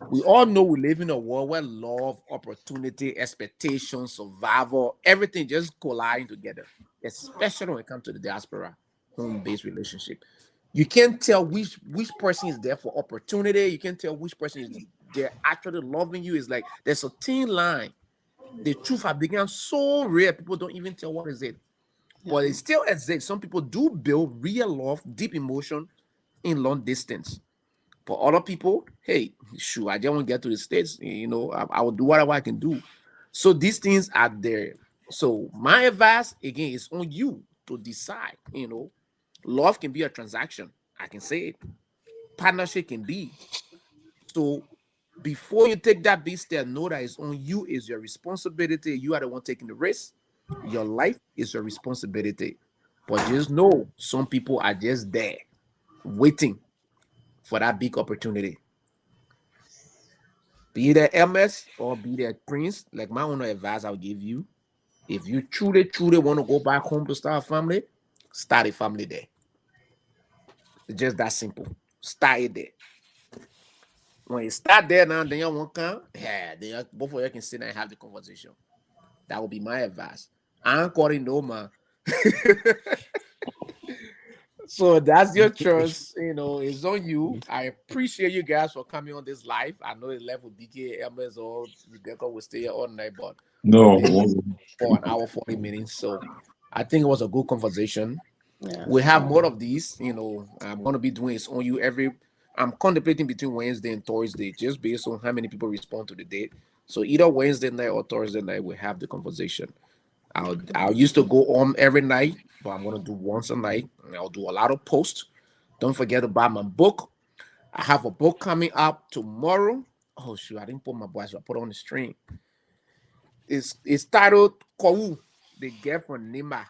We all know we live in a world where love, opportunity, expectation, survival, everything just colliding together, especially when it comes to the diaspora home-based relationship. You can't tell which person is there for opportunity. You can't tell which person is there actually loving you. It's like there's a thin line. The truth has become so rare, people don't even tell what is it. Yeah. But it still exists. Some people do build real love, deep emotion in long distance. For other people, hey, sure, I just want to get to the States. I will do whatever I can do. So these things are there. So my advice again is on you to decide. Love can be a transaction. I can say it. Partnership can be. So before you take that big step, know that it's on you, is your responsibility. You are the one taking the risk. Your life is your responsibility. But just know some people are just there waiting for that big opportunity. Be that MS or be that Prince, like my own advice I'll give you. If you truly want to go back home to start a family, start a family there. It's just that simple. Start it there. When you start there now, then you won't come. Yeah, then both of you can sit and have the conversation. That would be my advice. I ain't calling no man. So that's your choice. It's on you. I appreciate you guys for coming on this live. I know it left with BK, MS, or Rebecca will stay here all night, but No, this for an hour, 40 minutes. So I think it was a good conversation. We Yes. have more of these. I'm going to be doing it on you every. I'm contemplating between Wednesday and Thursday, just based on how many people respond to the date. So either Wednesday night or Thursday night, we have the conversation. I'll used to go on every night, but I'm gonna do once a night, and I'll do a lot of posts. Don't forget to buy my book. I have a book coming up tomorrow. Oh shoot, I didn't put my voice. So I put it on the stream. It's titled Kou, the girl from Nima.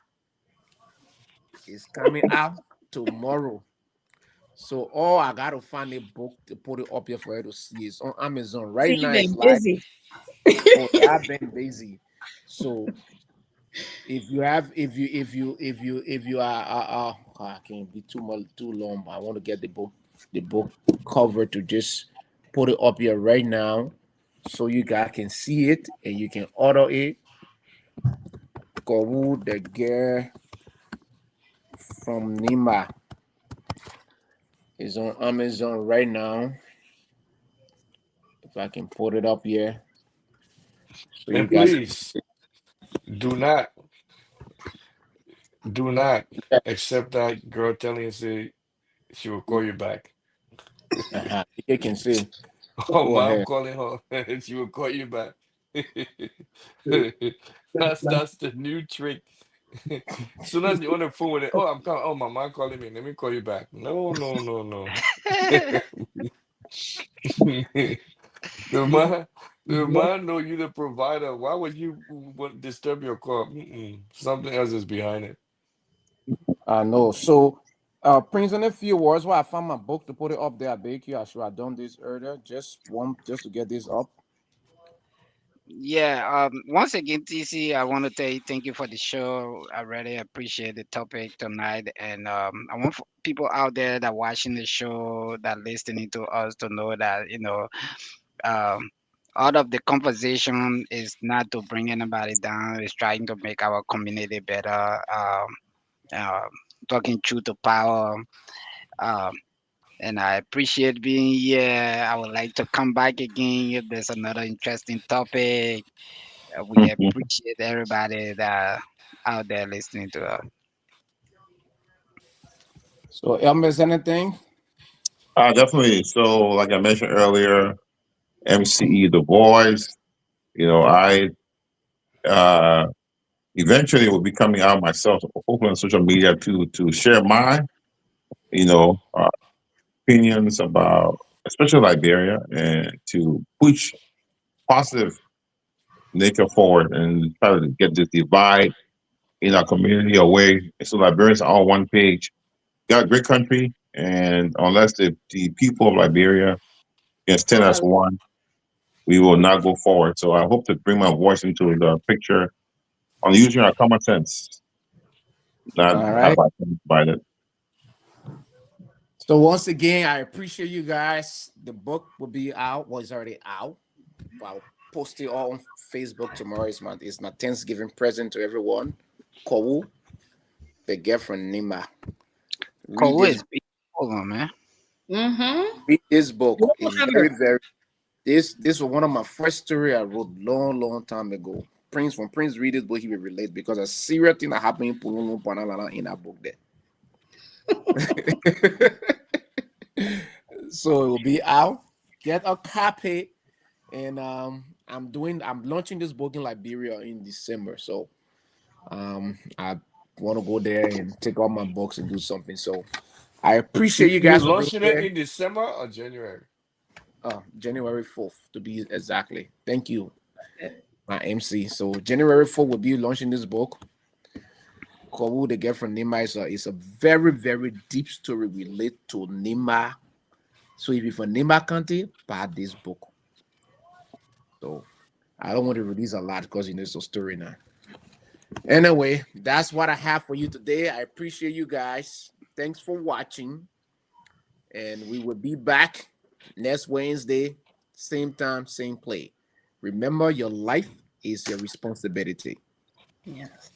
It's coming out tomorrow. So all I gotta find a book to put it up here for you to see. It's on Amazon So right you've now. It's been live. busy. Oh yeah, I've been busy. So if you have if you I can't be too much too long, but I want to get the book cover to just put it up here right now so you guys can see it and you can order it. Kowu the girl from Nima is on Amazon right now. If I can put it up here so you And guys please do not, do not accept that girl telling you say she will call you back. you can see. Oh, Go mom ahead. calling her and she will call you back. That's the new trick. Soon as you're on the phone with it, oh, I'm calling. Oh, my mom calling me. Let me call you back. No, no, no, no. The man, the man know you the provider. Why would you disturb your call? Something else is behind it. I know. So, Prince, in a few words, where I found my book to put it up there. I beg you, I should have done this earlier. Just to get this up. Yeah, once again, TC, I want to thank you for the show. I really appreciate the topic tonight, and I want people out there that watching the show, that listening to us, to know that um, out of the conversation is not to bring anybody down. It's trying to make our community better. Uh, Talking truth to power. Um, and I appreciate being here. I would like to come back again if there's another interesting topic. We appreciate everybody that out there listening to us. So, Elmer, anything? Definitely. So, like I mentioned earlier, MCE The Voice. I uh, eventually will be coming out myself, hopefully on social media to share my, you know, uh, opinions about, especially Liberia, and to push positive nature forward and try to get this divide in our community away. So Liberians are on one page. Got a great country, and unless the people of Liberia can stand as one, we will not go forward. So I hope to bring my voice into the picture on using our common sense, not All have right. our sense by it. So once again, I appreciate you guys. The book will be out. Well, it's already out. I'll post it all on Facebook tomorrow. It's my Thanksgiving present to everyone. Kowu, the girl from Nima. Read Cool this. is beautiful, man. Mm-hmm. Read this book. Look It's at very, her. very. This was one of my first story I wrote long, long time ago. Prince read this book, he will relate because a serious thing that happened in Pulunu Panalala in that book there. So it will be out. Get a copy, and I'm launching this book in Liberia in December. So I want to go there and take all my books and do something. So I appreciate you You guys for being launching it here. in December or January? January 4th to be exactly. Thank you, my MC. So January 4th will be launching this book. Kowu, the girl from Nima, is a very, very deep story relate to Nima. So if you're from Nima County, buy this book. So I don't want to release a lot because it's a story now. Anyway, that's what I have for you today. I appreciate you guys. Thanks for watching. And we will be back next Wednesday, same time, same play. Remember, your life is your responsibility. Yes.